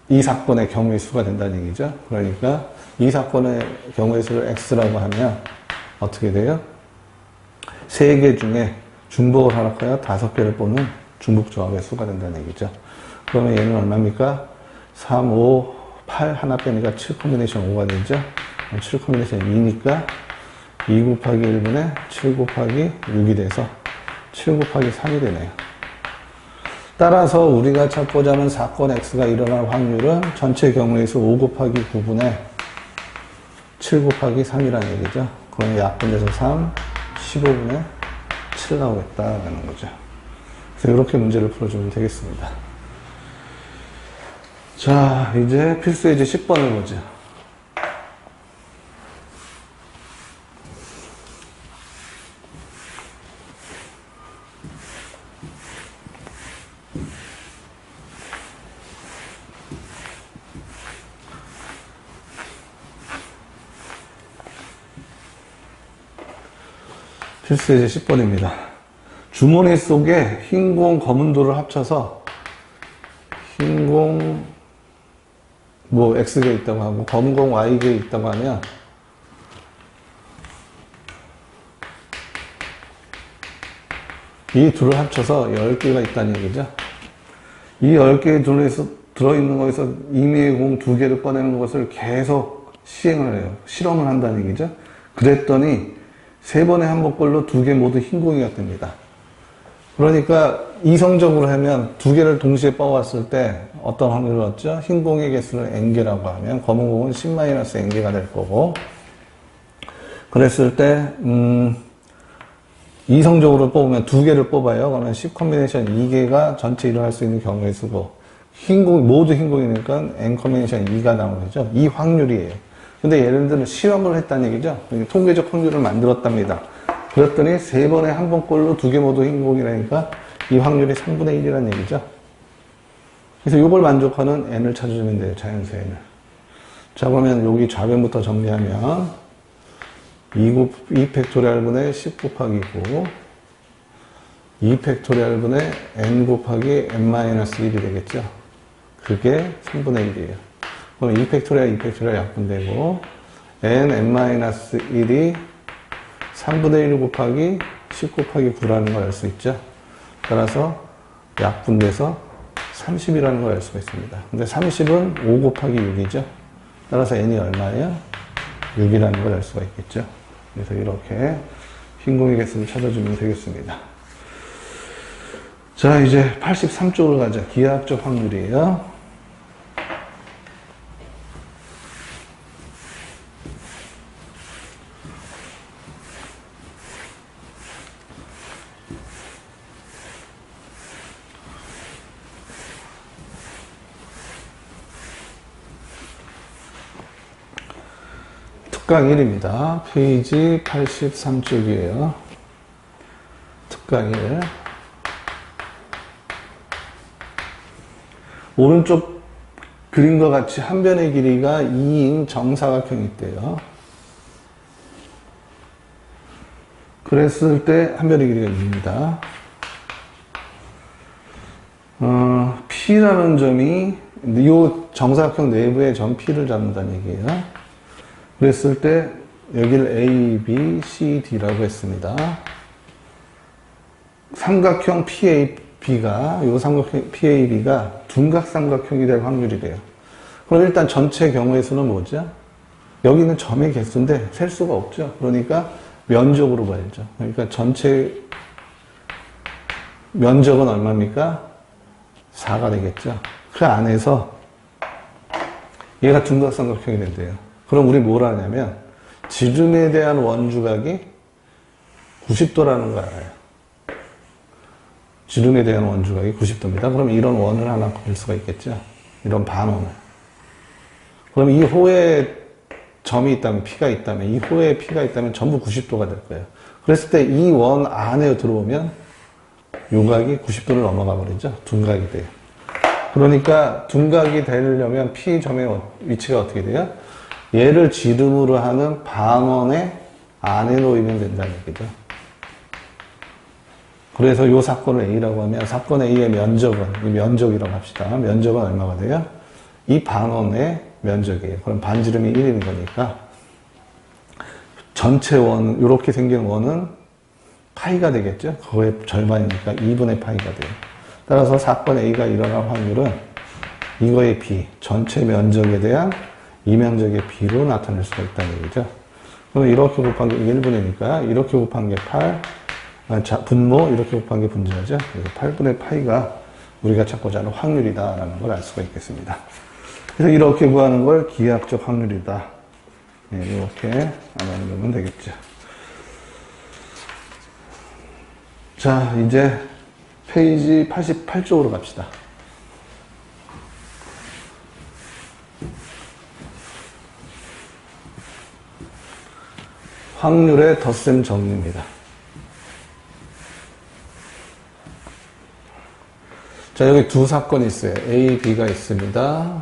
이 사건의 경우의 수가 된다는 얘기죠. 그러니까 이 사건의 경우의 수를 x라고 하면 어떻게 돼요? 3개 중에 중복을 하락하여 5개를 뽑는 중복조합의 수가 된다는 얘기죠. 그러면 얘는 얼마입니까? 3, 5, 8 하나 빼니까 7 콤비네이션 5가 되죠. 7 콤비네이션 2니까 2 곱하기 1분의 7 곱하기 6이 돼서 7 곱하기 3이 되네요. 따라서 우리가 찾고자 하는 사건 X가 일어날 확률은 전체 경우의 수 5 곱하기 9분의 7 곱하기 3이라는 얘기죠. 그러면 약분돼서 3, 15분의 7 나오겠다라는 거죠. 그래서 이렇게 문제를 풀어주면 되겠습니다. 자, 이제 필수 예제 10번을 보죠. 필수 예제 10번입니다. 주머니 속에 흰 공, 검은 돌을 합쳐서 흰 공, 뭐 X개 있다고 하고 검은 공 Y개 있다고 하면 이 둘을 합쳐서 10개가 있다는 얘기죠. 이 10개의 둘에서 들어있는 거에서 임의의 공 2개를 꺼내는 것을 계속 시행을 해요. 실험을 한다는 얘기죠. 그랬더니 3번에 한 번꼴로 2개 모두 흰 공이가 됩니다. 그러니까 이성적으로 하면 2개를 동시에 뽑았을 때 어떤 확률을 얻죠? 흰 공의 개수를 n개라고 하면 검은 공은 10-n개가 될 거고, 그랬을 때 이성적으로 뽑으면 2개를 뽑아요. 그러면 10 콤비네이션 2개가 전체 일어날 수 있는 경우의 수고, 흰 공, 모두 흰 공이니까 n 콤비네이션 2가 나오는 거죠. 이 확률이에요. 근데 예를 들면 실험을 했다는 얘기죠. 통계적 확률을 만들었답니다. 그랬더니 3번에 한 번꼴로 2개 모두 흰 공이라니까 이 확률이 3분의 1이라는 얘기죠. 그래서 이걸 만족하는 n을 찾아주면 돼요. 자연수 n을. 자, 그러면 여기 좌변부터 정리하면 2 팩토리얼분의 10 곱하기 9 2 팩토리얼분의 n 곱하기 n-1이 되겠죠. 그게 3분의 1이에요. 그럼 2 팩토리얼 2 팩토리얼 약분되고 n-1이 3분의 1 곱하기 10 곱하기 9라는 걸 알 수 있죠. 따라서 약분돼서 30이라는 걸 알 수가 있습니다. 근데 30은 5 곱하기 6이죠. 따라서 n이 얼마예요? 6이라는 걸 알 수가 있겠죠. 그래서 이렇게 흰공의 개수를 찾아주면 되겠습니다. 자, 이제 83쪽으로 가자. 기하학적 확률이에요. 특강 1입니다. 페이지 83쪽이에요. 특강 1. 오른쪽 그림과 같이 한 변의 길이가 2인 정사각형이 있대요. 그랬을 때 한 변의 길이가 2입니다. P라는 점이 이 정사각형 내부의 점 P를 잡는다는 얘기예요. 그랬을 때 여기를 A, B, C, D라고 했습니다. 삼각형 PAB가 이 삼각형 PAB가 둔각 삼각형이 될 확률이래요. 그럼 일단 전체 경우의 수는 뭐죠? 여기는 점의 개수인데 셀 수가 없죠. 그러니까 면적으로 봐야죠. 그러니까 전체 면적은 얼마입니까? 4가 되겠죠. 그 안에서 얘가 둔각삼각형이 된대요. 그럼 우리 뭘 하냐면 지름에 대한 원주각이 90도라는 걸 알아요. 지름에 대한 원주각이 90도입니다. 그럼 이런 원을 하나 그릴 수가 있겠죠. 이런 반원을. 그럼 이 호에 점이 있다면, P가 있다면, 이 호에 P가 있다면 전부 90도가 될 거예요. 그랬을 때 이 원 안에 들어오면 요각이 90도를 넘어가 버리죠. 둔각이 돼요. 그러니까 둔각이 되려면 P점의 위치가 어떻게 돼요? 얘를 지름으로 하는 반원의 안에 놓이면 된다는 얘기죠. 그래서 이 사건을 A라고 하면 사건 A의 면적은, 이 면적이라고 합시다. 면적은 얼마가 돼요? 이 반원의 면적이에요. 그럼 반지름이 1인 거니까 전체 원, 이렇게 생긴 원은 파이가 되겠죠? 그거의 절반이니까 2분의 파이가 돼요. 따라서 사건 A가 일어날 확률은 이거의 B, 전체 면적에 대한 이 면적의 B로 나타낼 수가 있다는 얘기죠. 그럼 이렇게 곱한 게 1분이니까 이렇게 곱한 게 8, 분모 이렇게 곱한 게 분자죠. 그래서 8분의 파이가 우리가 찾고자 하는 확률이다라는 걸 알 수가 있겠습니다. 그래서 이렇게 구하는 걸 기하학적 확률이다. 네, 이렇게 알아보면 되겠죠. 자, 이제 페이지 88쪽으로 갑시다. 확률의 덧셈 정리입니다. 자, 여기 두 사건이 있어요. A, B가 있습니다.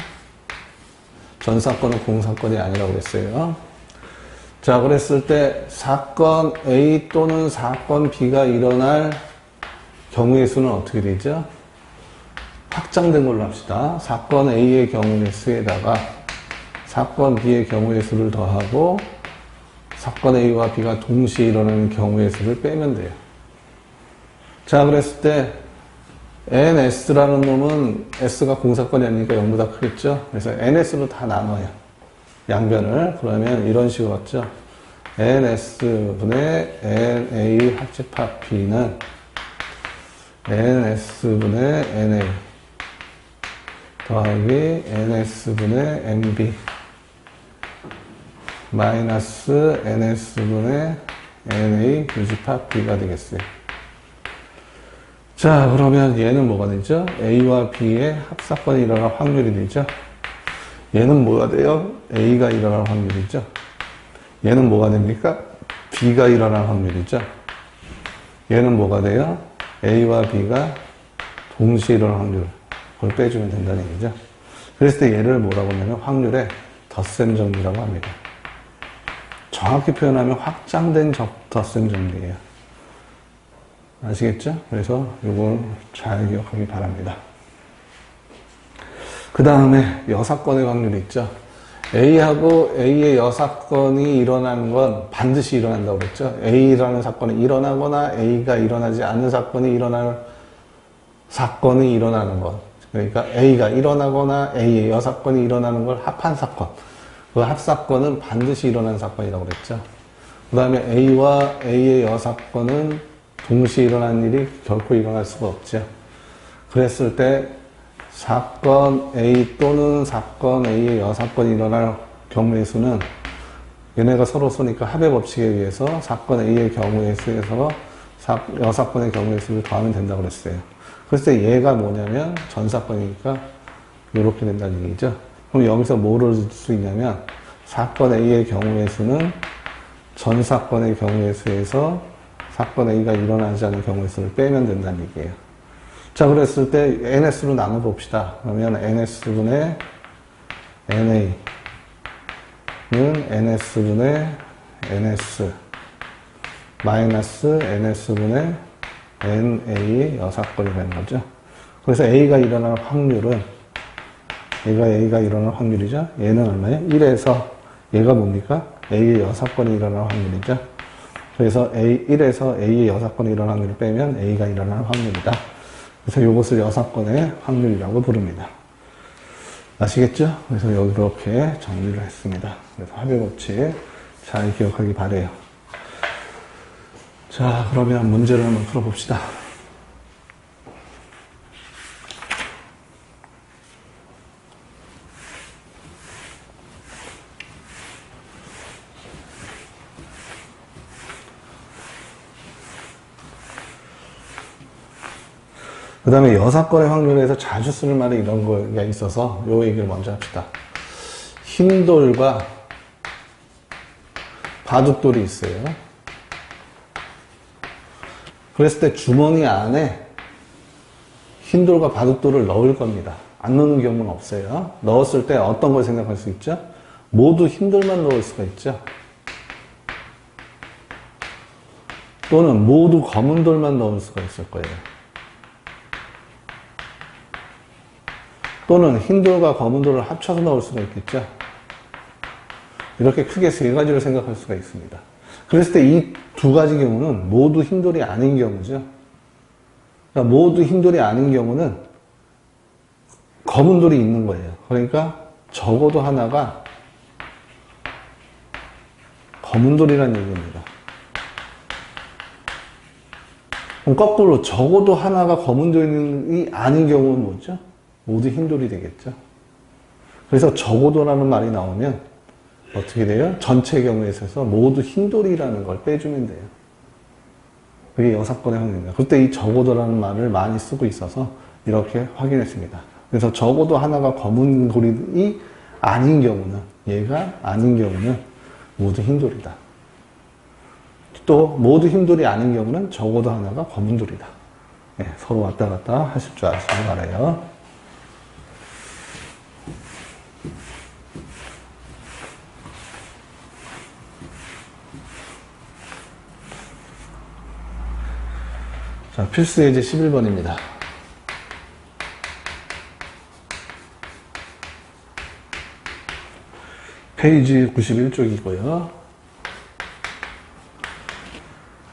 전 사건은 공사건이 아니라고 그랬어요. 자, 그랬을 때 사건 A 또는 사건 B가 일어날 경우의 수는 어떻게 되죠? 확장된 걸로 합시다. 사건 A의 경우의 수에다가 사건 B의 경우의 수를 더하고 사건 A와 B가 동시에 일어나는 경우의 수를 빼면 돼요. 자, 그랬을 때 NS라는 놈은 S가 공사건이 아니니까 0보다 크겠죠? 그래서 NS로 다 나눠요. 양변을. 그러면 이런 식으로 같죠? NS분의 NA 합집합 B는 NS분의 NA 더하기 NS분의 NB 마이너스 NS분의 NA 유집합 B가 되겠어요. 자, 그러면 얘는 뭐가 되죠? A와 B의 합사건이 일어날 확률이 되죠? 얘는 뭐가 돼요? A가 일어날 확률이죠? 얘는 뭐가 됩니까? B가 일어날 확률이죠? 얘는 뭐가 돼요? A와 B가 동시에 일어날 확률. 그걸 빼주면 된다는 얘기죠? 그랬을 때 얘를 뭐라고 하냐면 확률의 덧셈 정리라고 합니다. 정확히 표현하면 확장된 덧셈 정리예요. 아시겠죠? 그래서 이걸 잘 기억하기 바랍니다. 그 다음에 여사건의 확률이 있죠. A하고 A의 여사건이 일어나는 건 반드시 일어난다고 그랬죠. A라는 사건이 일어나거나 A가 일어나지 않는 사건이 일어나는 것. 그러니까 A가 일어나거나 A의 여사건이 일어나는 걸 합한 사건. 그 합사건은 반드시 일어나는 사건이라고 그랬죠. 그 다음에 A와 A의 여사건은 동시에 일어나는 일이 결코 일어날 수가 없죠. 그랬을 때 사건 A 또는 사건 A의 여사건이 일어날 경우의 수는 얘네가 서로 쏘니까 합의 법칙에 의해서 사건 A의 경우의 수에서 여사건의 경우의 수를 더하면 된다고 그랬어요. 그랬을 때 얘가 뭐냐면 전사건이니까 이렇게 된다는 얘기죠. 그럼 여기서 뭐를 줄 수 있냐면 사건 A의 경우의 수는 전사건의 경우의 수에서 사건 A가 일어나지 않은 경우의 수를 빼면 된다는 얘기예요. 자, 그랬을 때 NS로 나눠봅시다. 그러면 NS분의 NA는 NS분의 NS 마이너스 NS분의 NA 여사건이 되는 거죠. 그래서 A가 일어날 확률은 A가 일어날 확률이죠. 얘는 얼마예요? 1에서 얘가 뭡니까? A의 여사건이 일어날 확률이죠. 그래서 1에서 A의 여사건이 일어날 확률을 빼면 A가 일어날 확률이다. 그래서 이것을 여사건의 확률이라고 부릅니다. 아시겠죠? 그래서 여기 이렇게 정리를 했습니다. 그래서 합의법칙 잘 기억하기 바래요. 자, 그러면 문제를 한번 풀어봅시다. 그 다음에 여사건의 확률에서 자주 쓰는 말이 이런 거가 있어서 요 얘기를 먼저 합시다. 흰돌과 바둑돌이 있어요. 그랬을 때 주머니 안에 흰돌과 바둑돌을 넣을 겁니다. 안 넣는 경우는 없어요. 넣었을 때 어떤 걸 생각할 수 있죠? 모두 흰돌만 넣을 수가 있죠. 또는 모두 검은 돌만 넣을 수가 있을 거예요. 또는 흰돌과 검은 돌을 합쳐서 넣을 수가 있겠죠. 이렇게 크게 세 가지를 생각할 수가 있습니다. 그랬을 때 이 두 가지 경우는 모두 흰돌이 아닌 경우죠. 그러니까 모두 흰돌이 아닌 경우는 검은 돌이 있는 거예요. 그러니까 적어도 하나가 검은 돌이라는 얘기입니다. 그럼 거꾸로 적어도 하나가 검은 돌이 아닌 경우는 뭐죠? 모두 흰돌이 되겠죠. 그래서 적어도라는 말이 나오면 어떻게 돼요? 전체 경우에 있어서 모두 흰돌이라는 걸 빼주면 돼요. 그게 여사건의 확률입니다. 그때 이 적어도라는 말을 많이 쓰고 있어서 이렇게 확인했습니다. 그래서 적어도 하나가 검은 돌이 아닌 경우는, 얘가 아닌 경우는 모두 흰돌이다. 또 모두 흰돌이 아닌 경우는 적어도 하나가 검은 돌이다. 네, 서로 왔다 갔다 하실 줄 아시기 바라요. 자, 필수 예제 11번입니다. 페이지 91쪽이고요.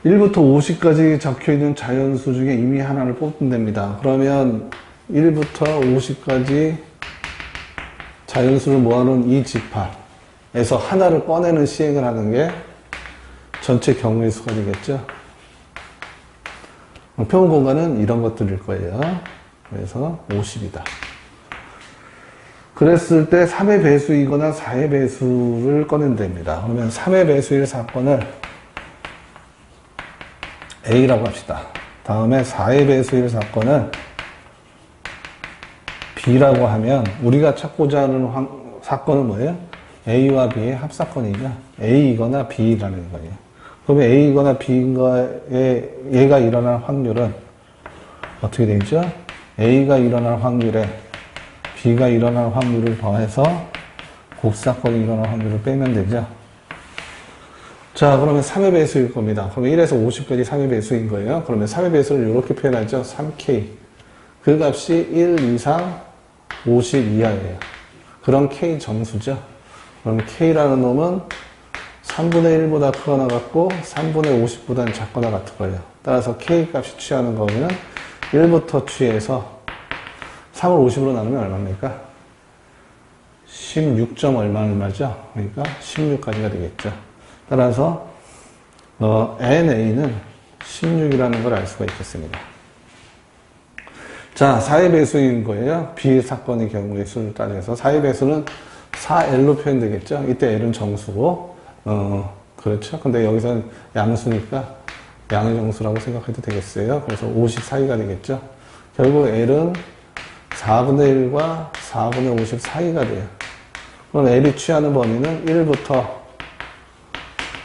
1부터 50까지 적혀있는 자연수 중에 이미 하나를 뽑으면 됩니다. 그러면 1부터 50까지 자연수를 모아놓은 이 집합에서 하나를 꺼내는 시행을 하는 게 전체 경우의 수가 되겠죠. 평균 공간은 이런 것들일 거예요. 그래서 50이다. 그랬을 때 3의 배수이거나 4의 배수를 꺼내면 됩니다. 그러면 3의 배수일 사건을 A라고 합시다. 다음에 4의 배수일 사건을 B라고 하면 우리가 찾고자 하는 사건은 뭐예요? A와 B의 합사건이죠. A이거나 B라는 거예요. 그러면 A이거나 B인 거에 얘가 일어날 확률은 어떻게 되죠? A가 일어날 확률에 B가 일어날 확률을 더해서 곱사건이 일어날 확률을 빼면 되죠. 자, 그러면 3의 배수일 겁니다. 그러면 1에서 50까지 3의 배수인 거예요. 그러면 3의 배수를 이렇게 표현하죠. 3K. 그 값이 1 이상 50 이하예요. 그런 K 정수죠. 그럼 K라는 놈은 3분의 1보다 크거나 같고 3분의 50보다는 작거나 같을 거예요. 따라서 K 값이 취하는 거면 1부터 취해서 3을 50으로 나누면 얼마입니까? 16점 얼마죠? 그러니까 16까지가 되겠죠. 따라서 NA는 16이라는 걸 알 수가 있겠습니다. 자, 4의 배수인 거예요. B 사건의 경우의 수를 따져서 4의 배수는 4L로 표현되겠죠. 이때 L은 정수고 그렇죠. 근데 여기서는 양수니까 양의 정수라고 생각해도 되겠어요. 그래서 50 사이가 되겠죠. 결국 L은 4분의 1과 4분의 50 사이가 돼요. 그럼 L이 취하는 범위는 1부터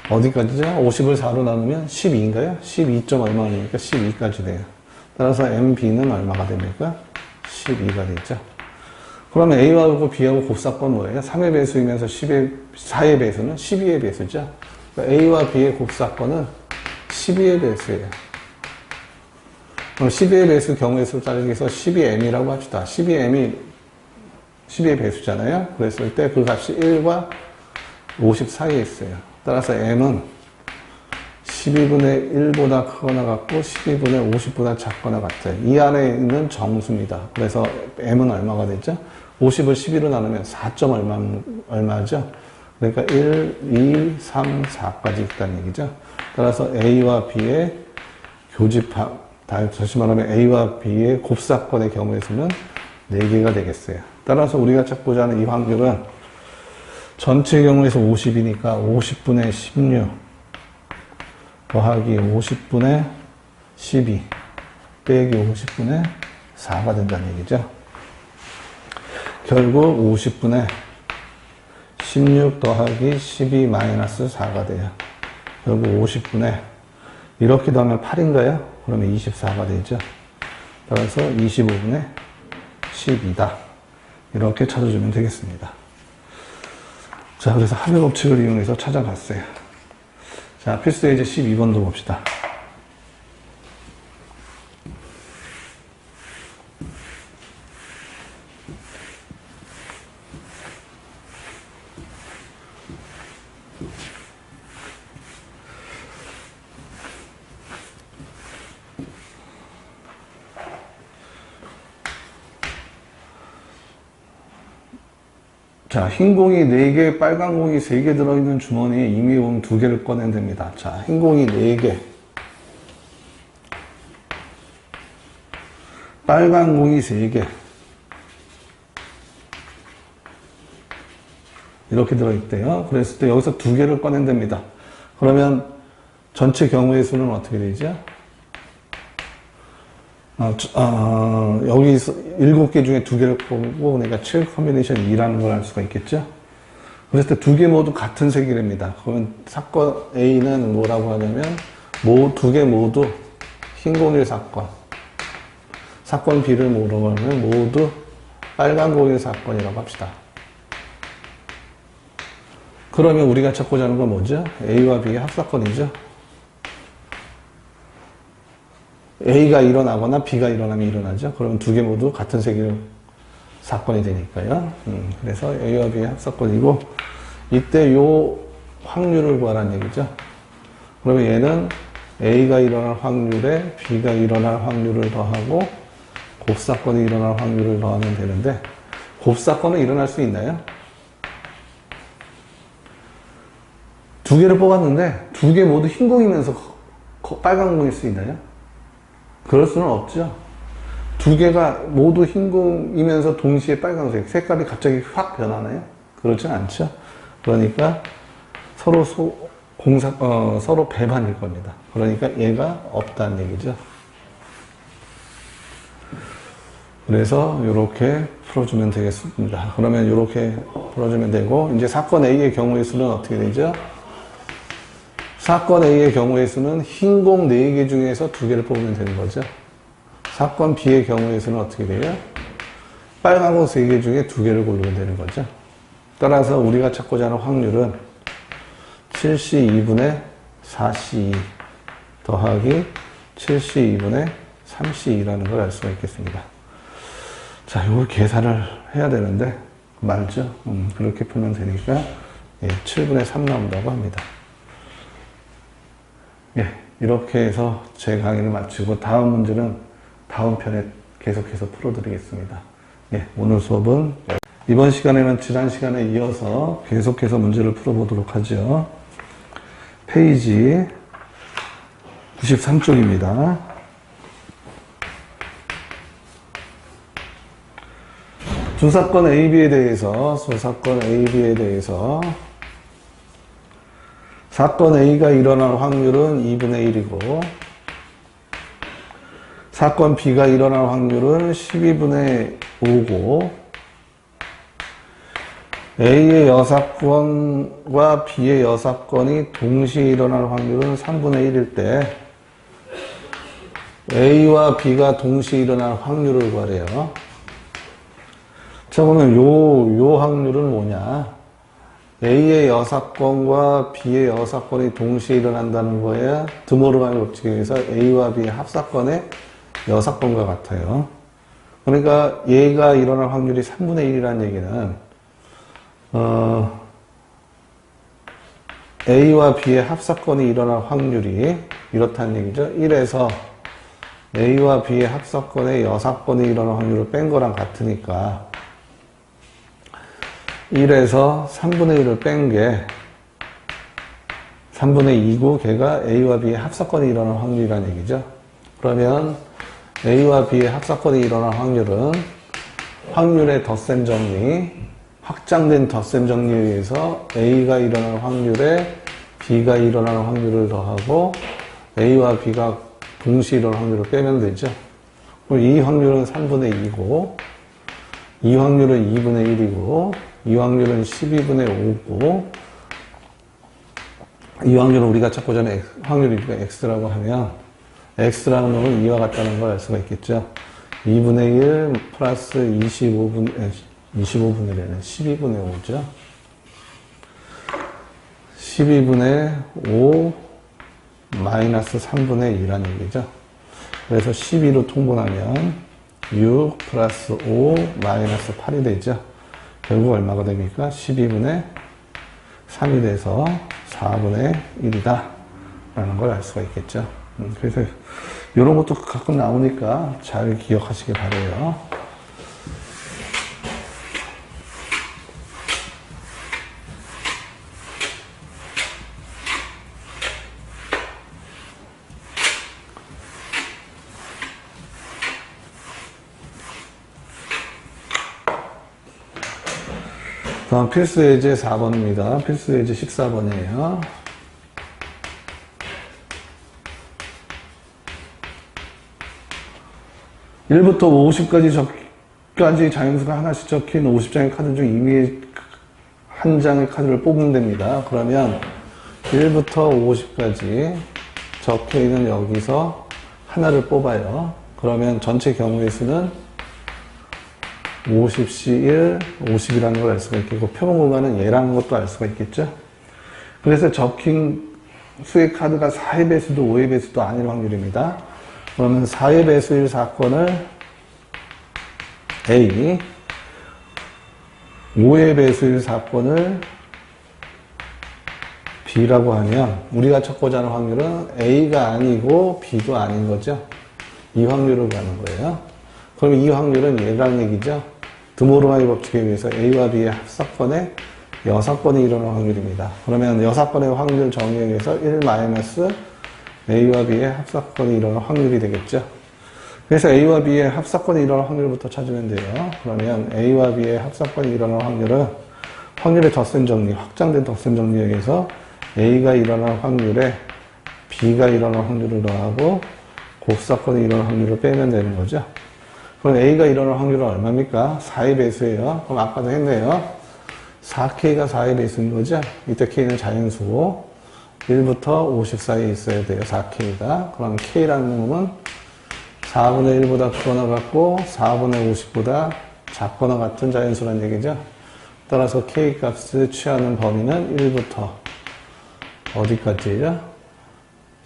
어디까지죠? 50을 4로 나누면 12인가요? 12점 얼마니까 12까지 돼요. 따라서 MB는 얼마가 됩니까? 12가 되죠. 그러면 A하고 B하고 곱사건 뭐예요? 3의 배수이면서 4의 배수는 12의 배수죠. 그러니까 A와 B의 곱사건은 12의 배수예요. 그럼 12의 배수 경우의 수를 따르기 위해서 12m이라고 합시다. 12m이 12의 배수잖아요. 그랬을 때 그 값이 1과 50 사이에 있어요. 따라서 m은 12분의 1보다 크거나 같고 12분의 50보다 작거나 같아요. 이 안에 있는 정수입니다. 그래서 m은 얼마가 되죠? 50을 12로 나누면 4점 얼마죠? 그러니까 1, 2, 3, 4까지 있다는 얘기죠. 따라서 A와 B의 교집합, 다시 말하면 A와 B의 곱사건의 경우의 수는 4개가 되겠어요. 따라서 우리가 찾고자 하는 이 확률은 전체 경우에서 50이니까 50분의 16 더하기 50분의 12 빼기 50분의 4가 된다는 얘기죠. 결국 50분의 16 더하기 12 마이너스 4가 돼요. 결국 50분의 이렇게 더하면 8인가요? 그러면 24가 되죠. 따라서 25분의 12다. 이렇게 찾아주면 되겠습니다. 자, 그래서 합의 법칙을 이용해서 찾아봤어요. 자, 필수 예제 12번도 봅시다. 자, 흰 공이 4개, 빨간 공이 3개 들어있는 주머니에 임의공 2개를 꺼내면 됩니다. 자, 흰 공이 4개, 빨간 공이 3개, 이렇게 들어있대요. 그랬을 때 여기서 2개를 꺼내면 됩니다. 그러면 전체 경우의 수는 어떻게 되죠? 여기 7개 중에 2개를 뽑고 그러니까 7 컨비네이션 2라는 걸 알 수가 있겠죠? 그랬을 때 2개 모두 같은 색이랍니다. 그러면 사건 A는 뭐라고 하냐면 2개 모두 흰01 사건, 사건 B를 뭐라고 하면 모두 빨간 01 사건이라고 합시다. 그러면 우리가 찾고자 하는 건 뭐죠? A와 B의 합사건이죠. A가 일어나거나 B가 일어나면 일어나죠. 그러면 2개 모두 같은 색의 사건이 되니까요. 그래서 A와 B의 합사건이고 이때 요 확률을 구하라는 얘기죠. 그러면 얘는 A가 일어날 확률에 B가 일어날 확률을 더하고 곱사건이 일어날 확률을 더하면 되는데 곱사건은 일어날 수 있나요? 2개를 뽑았는데 2개 모두 흰 공이면서 빨간 공일 수 있나요? 그럴 수는 없죠. 2개가 모두 흰 공이면서 동시에 빨간색, 색깔이 갑자기 확 변하나요? 그렇진 않죠. 그러니까 서로 서로 배반일 겁니다. 그러니까 얘가 없다는 얘기죠. 그래서 이렇게 풀어주면 되겠습니다. 그러면 이렇게 풀어주면 되고, 이제 사건 A의 경우의 수는 어떻게 되죠? 사건 A의 경우의 수는 흰 공 4개 중에서 2개를 뽑으면 되는 거죠. 사건 B의 경우의 수는 어떻게 돼요? 빨간 공 3개 중에 2개를 고르면 되는 거죠. 따라서 우리가 찾고자 하는 확률은 7C2분의 4C2 더하기 7C2분의 3C2라는 걸 알 수가 있겠습니다. 자, 이걸 계산을 해야 되는데 말죠. 그렇게 풀면 되니까 7분의 3 나온다고 합니다. 이렇게 해서 제 강의를 마치고 다음 문제는 다음 편에 계속해서 풀어드리겠습니다. 오늘 수업은 이번 시간에는 지난 시간에 이어서 계속해서 문제를 풀어보도록 하죠. 페이지 93쪽입니다. 주사건 AB에 대해서 사건 A가 일어날 확률은 2분의 1이고 사건 B가 일어날 확률은 12분의 5고 A의 여사건과 B의 여사건이 동시에 일어날 확률은 3분의 1일 때 A와 B가 동시에 일어날 확률을 구하래요. 자, 그러면 요 확률은 뭐냐? A의 여사건과 B의 여사건이 동시에 일어난다는 거에 드모르간의 법칙에 의해서 A와 B의 합사건의 여사건과 같아요. 그러니까 얘가 일어날 확률이 3분의 1이라는 얘기는 A와 B의 합사건이 일어날 확률이 이렇다는 얘기죠. 1에서 A와 B의 합사건의 여사건이 일어날 확률을 뺀 거랑 같으니까 1에서 3분의 1을 뺀 게 3분의 2고 걔가 A와 B의 합사건이 일어날 확률이라는 얘기죠. 그러면 A와 B의 합사건이 일어날 확률은 확률의 덧셈 정리, 확장된 덧셈 정리에 의해서 A가 일어날 확률에 B가 일어날 확률을 더하고 A와 B가 동시에 일어날 확률을 빼면 되죠. 이 확률은 3분의 2고, 이 확률은 2분의 1이고, 이 확률은 12분의 5고, 이 확률은 우리가 찾고자 하는 확률이니까 x라고 하면, x라는 놈은 이와 같다는 걸 알 수가 있겠죠. 2분의 1 플러스 25분의 1에는 12분의 5죠. 12분의 5 마이너스 3분의 2라는 얘기죠. 그래서 12로 통분하면 6 플러스 5 마이너스 8이 되죠. 결국 얼마가 됩니까? 12분의 3이 돼서 4분의 1이다 라는 걸 알 수가 있겠죠. 그래서 이런 것도 가끔 나오니까 잘 기억하시길 바라요. 다음 필수 예제 4번입니다. 필수 예제 14번이에요. (1부터 50까지 자연수가 하나씩 적힌 50장의 카드 중 이 위에 한 장의 카드를 뽑으면 됩니다. 그러면 1부터 50까지 적혀있는 여기서 하나를 뽑아요. 그러면 전체 경우의 수는 50시 1, 50이라는 걸 알 수가 있겠고, 표본 공간은 얘라는 것도 알 수가 있겠죠. 그래서 적힌 수의 카드가 4의 배수도 5의 배수도 아닐 확률입니다. 그러면 4의 배수일 사건을 A, 5의 배수일 사건을 B라고 하면 우리가 찾고자 하는 확률은 A가 아니고 B도 아닌 거죠. 이 확률을 가는 거예요. 그러면 이 확률은 얘라는 얘기죠. 드모르가이 법칙에 의해서 A와 B의 합사건의 여사건이 일어날 확률입니다. 그러면 여사건의 확률 정의에 의해서 1 마이너스 A와 B의 합사건이 일어날 확률이 되겠죠. 그래서 A와 B의 합사건이 일어날 확률부터 찾으면 돼요. 그러면 A와 B의 합사건이 일어날 확률은 확률의 덧셈 정리, 확장된 덧셈 정리에 의해서 A가 일어날 확률에 B가 일어날 확률을 더하고 곱사건이 일어날 확률을 빼면 되는 거죠. 그럼 A가 일어날 확률은 얼마입니까? 4의 배수예요. 그럼 아까도 했네요. 4K가 4의 배수인 거죠. 이때 K는 자연수고 1부터 50 사이에 있어야 돼요. 4K가. 그럼 K라는 놈은 4분의 1보다 크거나 같고 4분의 50보다 작거나 같은 자연수란 얘기죠. 따라서 K 값을 취하는 범위는 1부터 어디까지예요?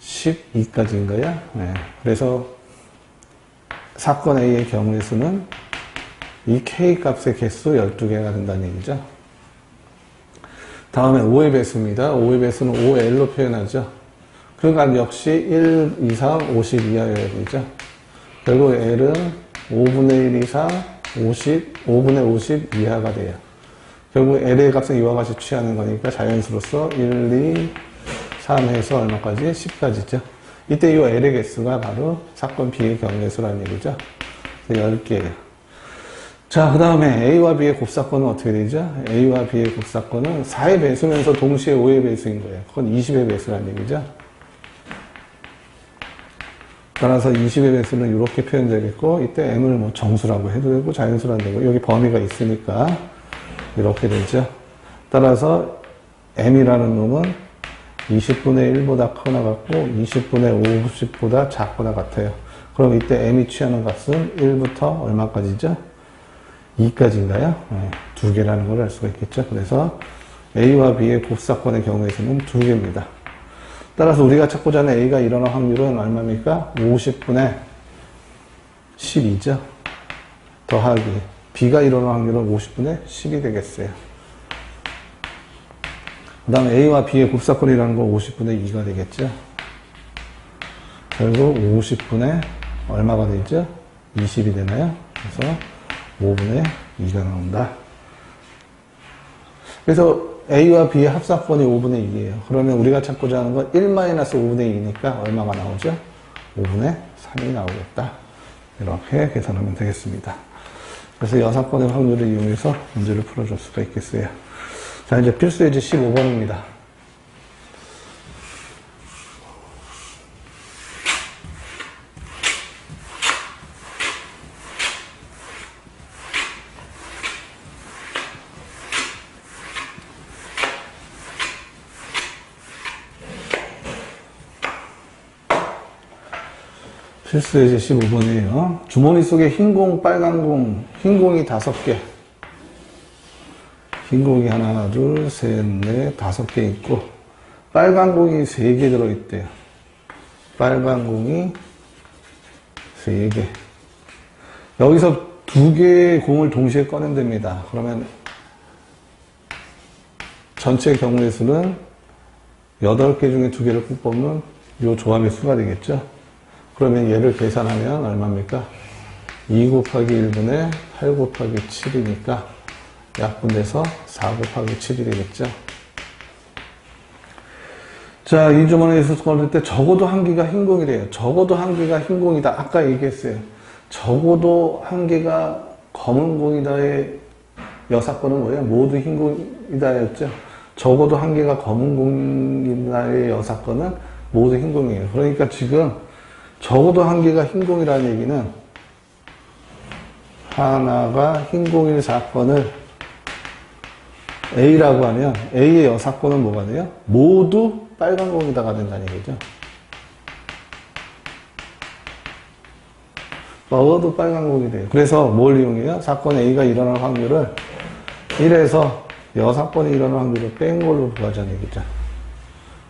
12까지인가요? 네. 그래서 사건 A의 경우의 수는 이 K 값의 개수 12개가 된다는 얘기죠. 다음에 5의 배수입니다. 5의 배수는 5L로 표현하죠. 그러니까 역시 1 이상 50 이하여야 되죠. 결국 L은 5분의 1 이상 5분의 50 이하가 돼요. 결국 L의 값은 이와 같이 취하는 거니까 자연수로서 1, 2, 3 해서 얼마까지? 10까지죠. 이때 이 L의 개수가 바로 사건 B의 경우의 수라는 얘기죠. 10개예요. 자, 그 다음에 A와 B의 곱사건은 어떻게 되죠? A와 B의 곱사건은 4의 배수면서 동시에 5의 배수인 거예요. 그건 20의 배수라는 얘기죠. 따라서 20의 배수는 이렇게 표현되겠고, 이때 M을 뭐 정수라고 해도 되고, 자연수라도 되고, 여기 범위가 있으니까 이렇게 되죠. 따라서 M이라는 놈은 20분의 1보다 크거나 같고 20분의 50보다 작거나 같아요. 그럼 이때 M이 취하는 값은 1부터 얼마까지죠? 2까지인가요? 네, 2개라는 걸 알 수가 있겠죠. 그래서 A와 B의 곱사건의 경우에서는 2개입니다. 따라서 우리가 찾고자 하는 A가 일어날 확률은 얼마입니까? 50분의 12죠. 더하기 B가 일어날 확률은 50분의 10이 되겠어요. 그 다음에 A와 B의 곱사건이라는 건 50분의 2가 되겠죠. 결국 50분의 얼마가 되죠? 20이 되나요? 그래서 5분의 2가 나온다. 그래서 A와 B의 합사건이 5분의 2예요. 그러면 우리가 찾고자 하는 건 1-5분의 2니까 얼마가 나오죠? 5분의 3이 나오겠다. 이렇게 계산하면 되겠습니다. 그래서 여사건의 확률을 이용해서 문제를 풀어줄 수가 있겠어요. 자, 이제 필수 예제 15번입니다. 필수예제 15번이에요. 주머니 속에 흰 공, 빨간 공, 흰 공이 5개. 흰 공이 하나, 둘, 셋, 넷, 5개 있고, 빨간 공이 3개 들어있대요. 빨간 공이 3개. 여기서 2개의 공을 동시에 꺼낸답니다. 그러면 전체 경우의 수는 8개 중에 2개를 꼭 뽑으면 이 조합의 수가 되겠죠. 그러면 얘를 계산하면 얼마입니까? 2 곱하기 1분의 8 곱하기 7이니까 약분돼서 4 곱하기 7이 되겠죠. 자, 이 주머니에서 꺼낼 때 적어도 한 개가 흰 공이래요. 적어도 한 개가 흰 공이다. 아까 얘기했어요. 적어도 한 개가 검은 공이다의 여사건은 뭐예요? 모두 흰 공이다였죠. 적어도 한 개가 검은 공이다의 여사건은 모두 흰 공이에요. 그러니까 지금 적어도 한 개가 흰 공이라는 얘기는 하나가 흰 공일 사건을 A라고 하면 A의 여사건은 뭐가 돼요? 모두 빨간 공이다가 된다는 얘기죠. 모두 빨간 공이 돼요. 그래서 뭘 이용해요? 사건 A가 일어날 확률을 1에서 여사건이 일어날 확률을 뺀 걸로 구하자는 얘기죠.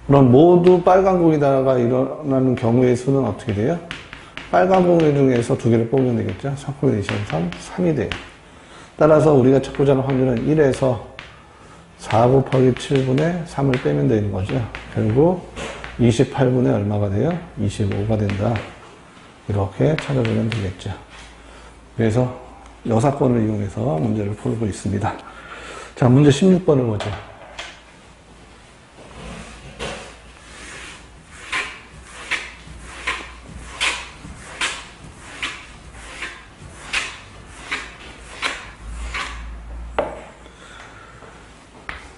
그럼 모두 빨간 공이다가 일어나는 경우의 수는 어떻게 돼요? 빨간 공 중에서 2개를 뽑으면 되겠죠? 3 콤비네이션 3, 3이 돼요. 따라서 우리가 찾고자 하는 확률은 1에서 4 곱하기 7분의 3을 빼면 되는 거죠. 결국 28분의 얼마가 돼요? 25가 된다. 이렇게 찾아보면 되겠죠. 그래서 여사건을 이용해서 문제를 풀고 있습니다. 자, 문제 16번을 보죠.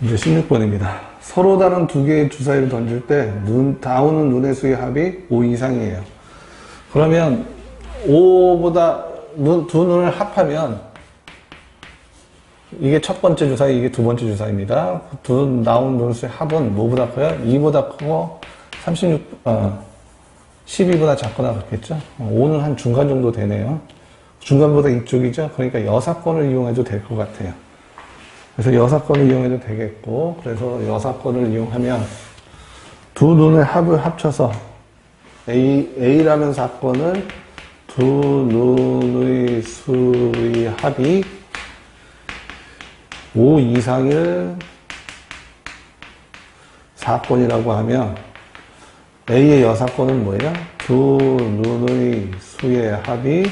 이제 16번입니다. 서로 다른 2개의 주사위를 던질 때 나오는 눈의 수의 합이 5 이상이에요. 그러면 5보다 두 눈을 합하면 이게 첫 번째 주사위, 이게 두 번째 주사위입니다. 나온 눈의 수의 합은 뭐보다 커요? 2보다 크고 12보다 작거나 그렇겠죠? 5는 한 중간 정도 되네요. 중간보다 이쪽이죠? 그러니까 여사건을 이용해도 될 것 같아요. 그래서 여사건을 이용해도 되겠고, 그래서 여사건을 이용하면 두 눈의 합을 합쳐서 A라는 사건을 두 눈의 수의 합이 5 이상일 사건이라고 하면 A의 여사건은 뭐예요? 두 눈의 수의 합이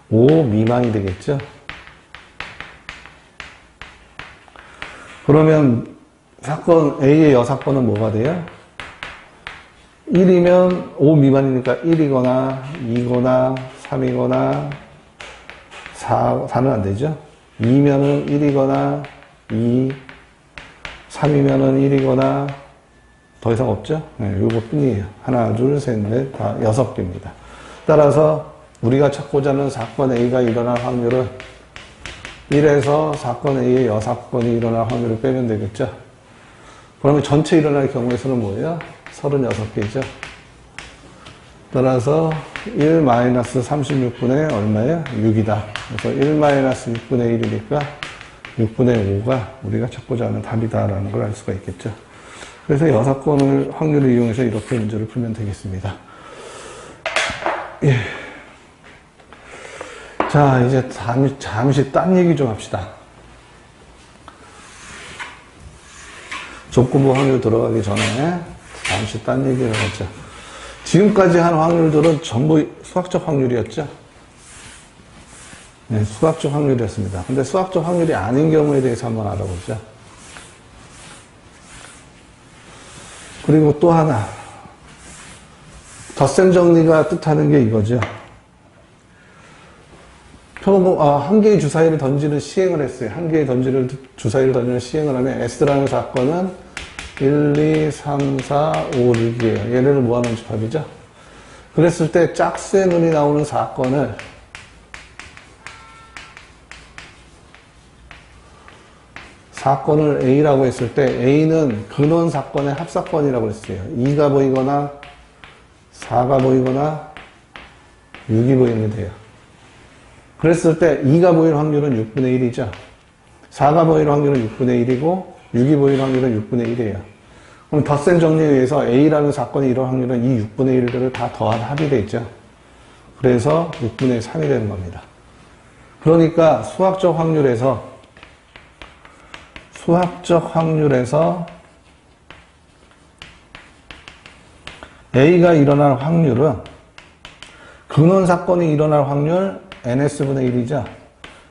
5 미만이 되겠죠? 그러면 사건 A의 여사건은 뭐가 돼요? 1이면 5 미만이니까 1이거나 2거나 3이거나 4는 안 되죠? 2면은 1이거나 2, 3이면은 1이거나 더 이상 없죠? 네, 요거 뿐이에요. 하나, 둘, 셋, 넷, 다 6개입니다. 따라서 우리가 찾고자 하는 사건 A가 일어날 확률은 1에서 사건 A의 여사건이 일어날 확률을 빼면 되겠죠? 그러면 전체 일어날 경우의 수는 뭐예요? 36개죠? 따라서 1-36분의 얼마예요? 6이다. 그래서 1-6분의 1이니까 6분의 5가 우리가 찾고자 하는 답이다라는 걸 알 수가 있겠죠? 그래서 여사건을 확률을 이용해서 이렇게 문제를 풀면 되겠습니다. 예. 자, 이제 잠시 딴 얘기 좀 합시다. 족구부 확률 들어가기 전에 잠시 딴 얘기를 하죠. 지금까지 한 확률들은 전부 수학적 확률이었죠? 네, 수학적 확률이었습니다. 근데 수학적 확률이 아닌 경우에 대해서 한번 알아보죠. 그리고 또 하나. 덧셈 정리가 뜻하는 게 이거죠. 한 개의 주사위를 던지는 시행을 했어요. 한 개의 주사위를 던지는 시행을 하면 S라는 사건은 1, 2, 3, 4, 5, 6이에요. 얘네를 모아놓은 집합이죠. 그랬을 때 짝수의 눈이 나오는 사건을 A라고 했을 때 A는 근원 사건의 합사건이라고 했어요. 2가 보이거나 4가 보이거나 6이 보이면 돼요. 그랬을 때 2가 보일 확률은 6분의 1이죠. 4가 보일 확률은 6분의 1이고 6이 보일 확률은 6분의 1이에요. 그럼 덧셈 정리에 의해서 A라는 사건이 이럴 확률은 이 6분의 1들을 다 더한 합이 되죠. 그래서 6분의 3이 되는 겁니다. 그러니까 수학적 확률에서 A가 일어날 확률은 근원 사건이 일어날 확률 NS분의 1이죠.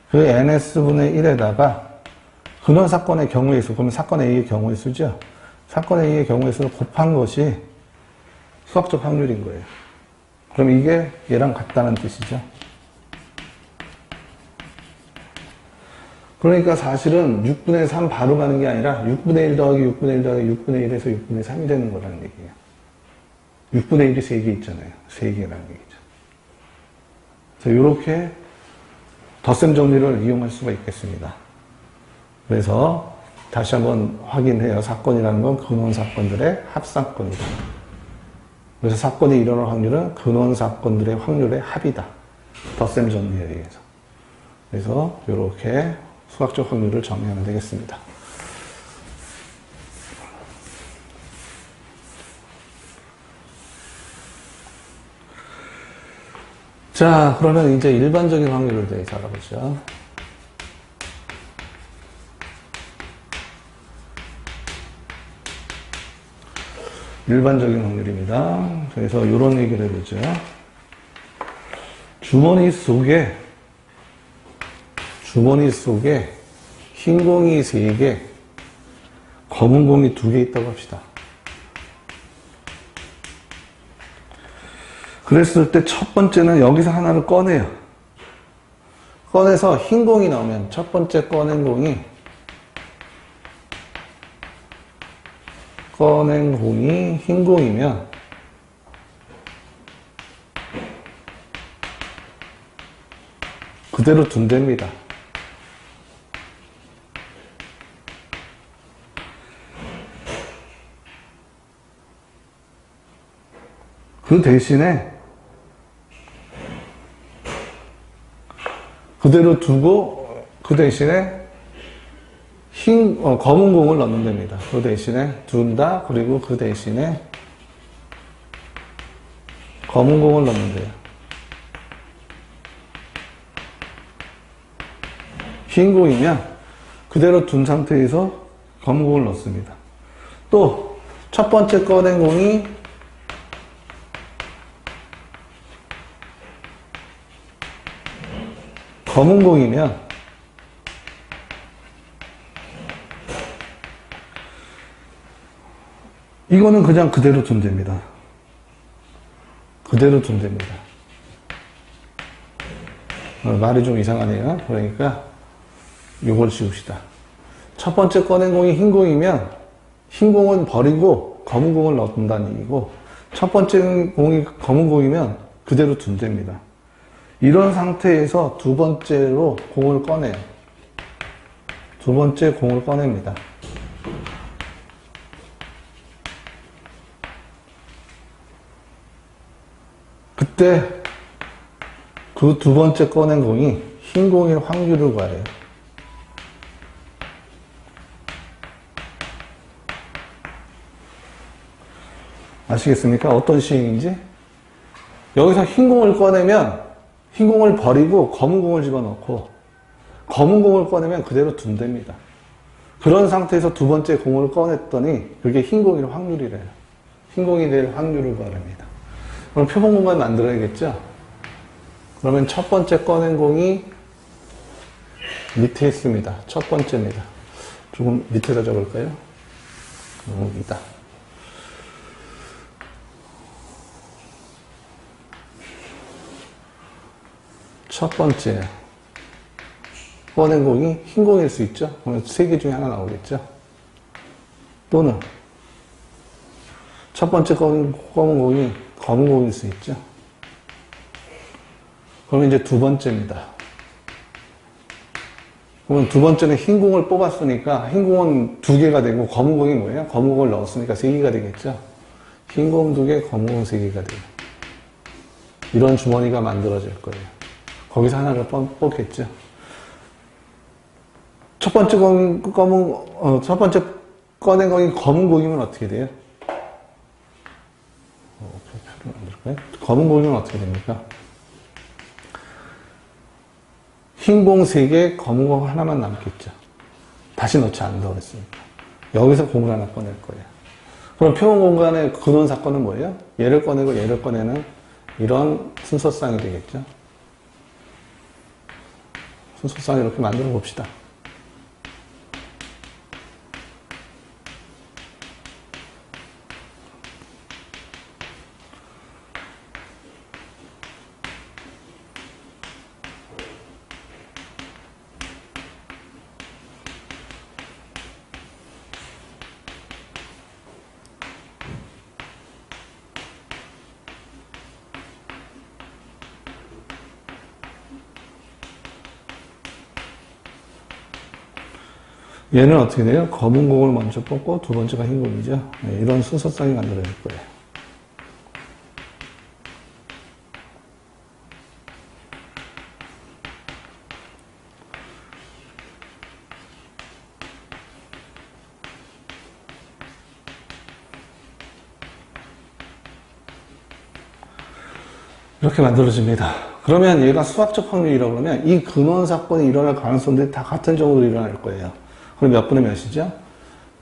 그 NS분의 1에다가 근원 사건의 경우의 수, 그러면 사건 A의 경우의 수죠. 사건 A의 경우의 수를 곱한 것이 수학적 확률인 거예요. 그럼 이게 얘랑 같다는 뜻이죠. 그러니까 사실은 6분의 3 바로 가는 게 아니라 6분의 1 더하기 6분의 1 더하기 6분의 1에서 6분의 3이 되는 거라는 얘기예요. 6분의 1이 3개 있잖아요. 3개라는 얘기죠. 그래서 이렇게 덧셈 정리를 이용할 수가 있겠습니다. 그래서 다시 한번 확인해요. 사건이라는 건 근원 사건들의 합사건이다. 그래서 사건이 일어날 확률은 근원 사건들의 확률의 합이다. 덧셈 정리에 의해서. 그래서 이렇게 수학적 확률을 정리하면 되겠습니다. 자, 그러면 이제 일반적인 확률을 대해서 알아보죠. 일반적인 확률입니다. 그래서 이런 얘기를 해보죠. 주머니 속에 흰 공이 3개, 검은 공이 2개 있다고 합시다. 그랬을 때 첫 번째는 여기서 하나를 꺼내요. 꺼내서 흰 공이 나오면 첫 번째 꺼낸 공이 흰 공이면 그대로 둔답니다. 그 대신에 그대로 두고 그 대신에 검은 공을 넣는 됩니다. 그 대신에 둔다. 그리고 그 대신에 검은 공을 넣는 돼요. 흰 공이면 그대로 둔 상태에서 검은 공을 넣습니다. 또 첫 번째 꺼낸 공이 검은 공이면 이거는 그냥 그대로 둔답니다. 그대로 둔답니다. 말이 좀 이상하네요. 그러니까 요걸 지웁시다. 첫 번째 꺼낸 공이 흰 공이면 흰 공은 버리고 검은 공을 넣는다는 얘기고, 첫 번째 공이 검은 공이면 그대로 둔답니다. 이런 상태에서 두 번째로 공을 꺼내요. 두 번째 공을 꺼냅니다. 그때 그 두 번째 꺼낸 공이 흰 공일 확률을 구해요. 아시겠습니까? 어떤 시행인지? 여기서 흰 공을 꺼내면 흰 공을 버리고 검은 공을 집어넣고, 검은 공을 꺼내면 그대로 둔답니다. 그런 상태에서 두 번째 공을 꺼냈더니 그게 흰 공일 확률이래요. 흰 공이 될 확률을 구하랍니다. 그럼 표본 공간 만들어야겠죠? 그러면 첫 번째 꺼낸 공이 밑에 있습니다. 첫 번째입니다. 조금 밑에다 적을까요? 여기다. 첫 번째 꺼낸 공이 흰 공일 수 있죠? 그러면 세 개 중에 하나 나오겠죠? 또는 첫 번째 검은 공이 검은 공일 수 있죠? 그러면 이제 두 번째입니다. 그러면 두 번째는 흰 공을 뽑았으니까 흰 공은 2개가 되고, 검은 공이 뭐예요? 검은 공을 넣었으니까 3개가 되겠죠? 흰 공 2개, 검은 공 3개가 돼요. 이런 주머니가 만들어질 거예요. 거기서 하나를 뽑겠죠. 첫 번째 첫 번째 꺼낸 거기 검은 공이면 어떻게 돼요? 표를 만들까요? 검은 공이면 어떻게 됩니까? 흰 공 3개, 검은 공 하나만 남겠죠. 다시 넣지 않는다고 그랬으니까. 여기서 공을 하나 꺼낼 거예요. 그럼 표본 공간의 근원 사건은 뭐예요? 얘를 꺼내고 얘를 꺼내는 이런 순서쌍이 되겠죠. 순서쌍 이렇게 만들어 봅시다. 얘는 어떻게 돼요? 검은 공을 먼저 뽑고 두 번째가 흰 공이죠. 이런 순서쌍이 만들어질 거예요. 이렇게 만들어집니다. 그러면 얘가 수학적 확률이라고 그러면 이 근원 사건이 일어날 가능성들이 다 같은 정도로 일어날 거예요. 그럼 몇 분의 몇이죠?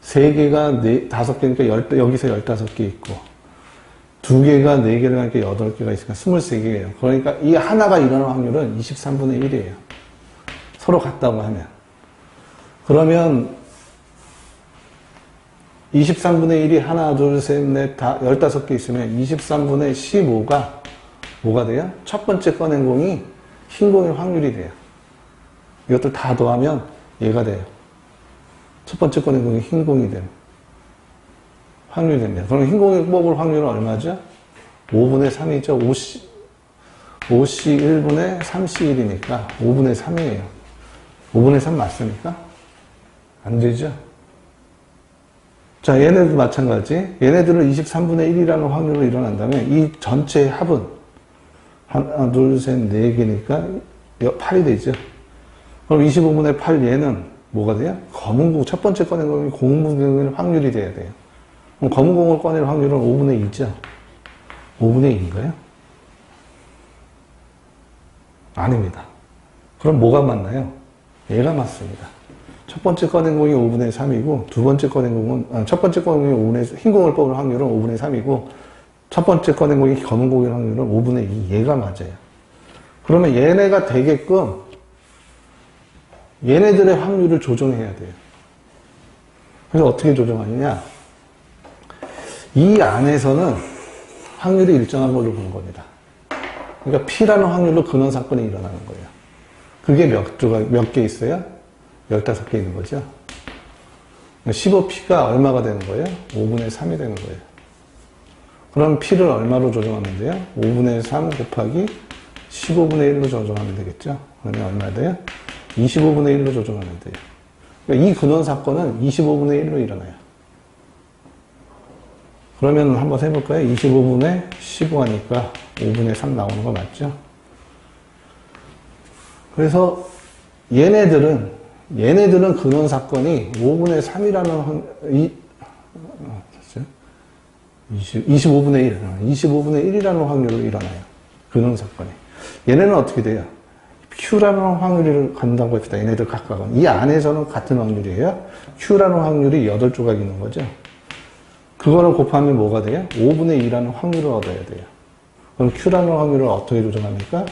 3개가 5개니까 여기서 15개 있고 2개가 4개를 하니까 8개가 있으니까 23개예요. 그러니까 이 하나가 일어날 확률은 23분의 1이에요. 서로 같다고 하면. 그러면 23분의 1이 하나, 둘, 셋, 넷, 다 15개 있으면 23분의 15가 뭐가 돼요? 첫 번째 꺼낸 공이 흰 공일 확률이 돼요. 이것들 다 더하면 얘가 돼요. 첫 번째 꺼낸 공이 흰 공이 되는 확률이 됩니다. 그럼 흰 공이 뽑을 확률은 얼마죠? 5분의 3이죠. 5C 1분의 3C 1이니까 5분의 3이에요. 5분의 3 맞습니까? 안 되죠? 자, 얘네도 마찬가지. 얘네들은 23분의 1이라는 확률로 일어난다면 이 전체의 합은 하나, 둘, 셋, 4개니까 8이 되죠. 그럼 25분의 8 얘는 뭐가 돼요? 검은 공, 첫 번째 꺼낸 공이 공분의 확률이 돼야 돼요. 그럼 검은 공을 꺼낼 확률은 5분의 2죠. 5분의 2인가요? 아닙니다. 그럼 뭐가 맞나요? 얘가 맞습니다. 첫 번째 꺼낸 공이 5분의 3이고, 두 번째 꺼낸 공은, 첫 번째 꺼낸 공이 흰 공을 뽑을 확률은 5분의 3이고, 첫 번째 꺼낸 공이 검은 공일 확률은 5분의 2. 얘가 맞아요. 그러면 얘네가 되게끔 얘네들의 확률을 조정해야 돼요. 그래서 어떻게 조정하느냐? 이 안에서는 확률이 일정한 걸로 보는 겁니다. 그러니까 P라는 확률로 근원 사건이 일어나는 거예요. 그게 몇 개 있어요? 15개 있는 거죠. 15P가 얼마가 되는 거예요? 5분의 3이 되는 거예요. 그럼 P를 얼마로 조정하면 돼요? 5분의 3 곱하기 15분의 1로 조정하면 되겠죠. 그러면 얼마 돼요? 25분의 1로 조정하면 돼요. 그러니까 이 근원 사건은 25분의 1로 일어나요. 그러면 한번 해볼까요? 25분의 15 하니까 5분의 3 나오는 거 맞죠? 그래서 얘네들은 근원 사건이 5분의 3이라는 25분의 1, 25분의 1이라는 확률로 일어나요. 근원 사건이. 얘네는 어떻게 돼요? Q라는 확률을 갖는다고 했다. 얘네들 각각은. 이 안에서는 같은 확률이에요. Q라는 확률이 8조각 있는 거죠. 그거를 곱하면 뭐가 돼요? 5분의 2라는 확률을 얻어야 돼요. 그럼 Q라는 확률을 어떻게 조정합니까?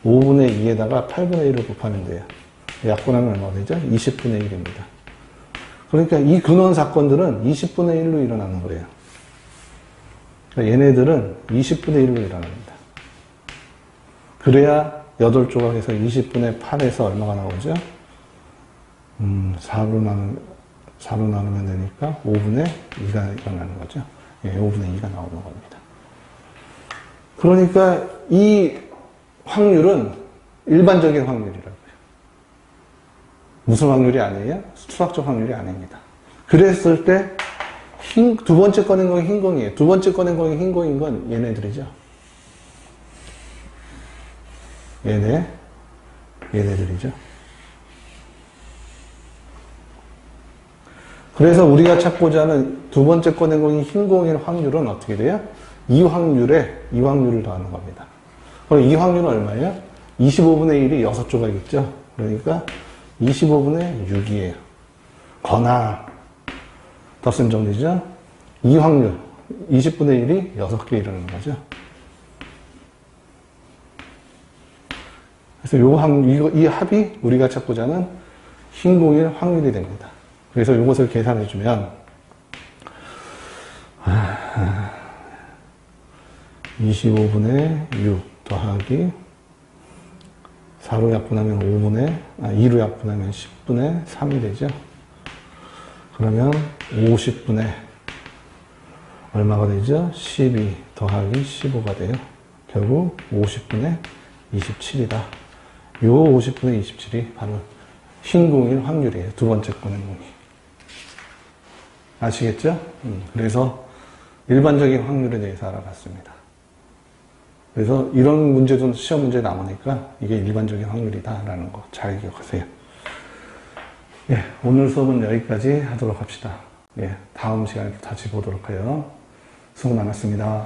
5분의 2에다가 8분의 1을 곱하면 돼요. 약분하면 얼마가 되죠? 20분의 1입니다. 그러니까 이 근원 사건들은 20분의 1로 일어나는 거예요. 그러니까 얘네들은 20분의 1로 일어납니다. 그래야 8조각에서 20분의 8에서 얼마가 나오죠? 4로 나누면 되니까 5분의 2가 일어나는 거죠. 예, 5분의 2가 나오는 겁니다. 그러니까 이 확률은 일반적인 확률이라고요. 무슨 확률이 아니에요? 수학적 확률이 아닙니다. 그랬을 때 두 번째 꺼낸 공이 흰 공이에요. 두 번째 꺼낸 공이 흰 공인 건 얘네들이죠. 얘네들이죠. 그래서 우리가 찾고자 하는 두 번째 꺼낸 공이 흰 공일 확률은 어떻게 돼요? 이 확률을 더하는 겁니다. 그럼 이 확률은 얼마예요? 25분의 1이 6조각 있죠? 그러니까 25분의 6이에요. 거나 더 쓴 정리죠? 이 확률 20분의 1이 6개 이라는 거죠. 그래서 이 합이 우리가 찾고자 하는 흰 공일 확률이 됩니다. 그래서 이것을 계산해주면 25분의 6 더하기 4로 약분하면 2로 약분하면 10분의 3이 되죠. 그러면 50분의 얼마가 되죠? 12 더하기 15가 돼요. 결국 50분의 27이다. 요 50분의 27이 바로 흰 공일 확률이에요. 두 번째 꺼낸 공이. 아시겠죠? 그래서 일반적인 확률에 대해서 알아봤습니다. 그래서 이런 문제도 시험 문제에 나오니까 이게 일반적인 확률이다라는 거 잘 기억하세요. 예, 오늘 수업은 여기까지 하도록 합시다. 예, 다음 시간에 다시 보도록 해요. 수고 많았습니다.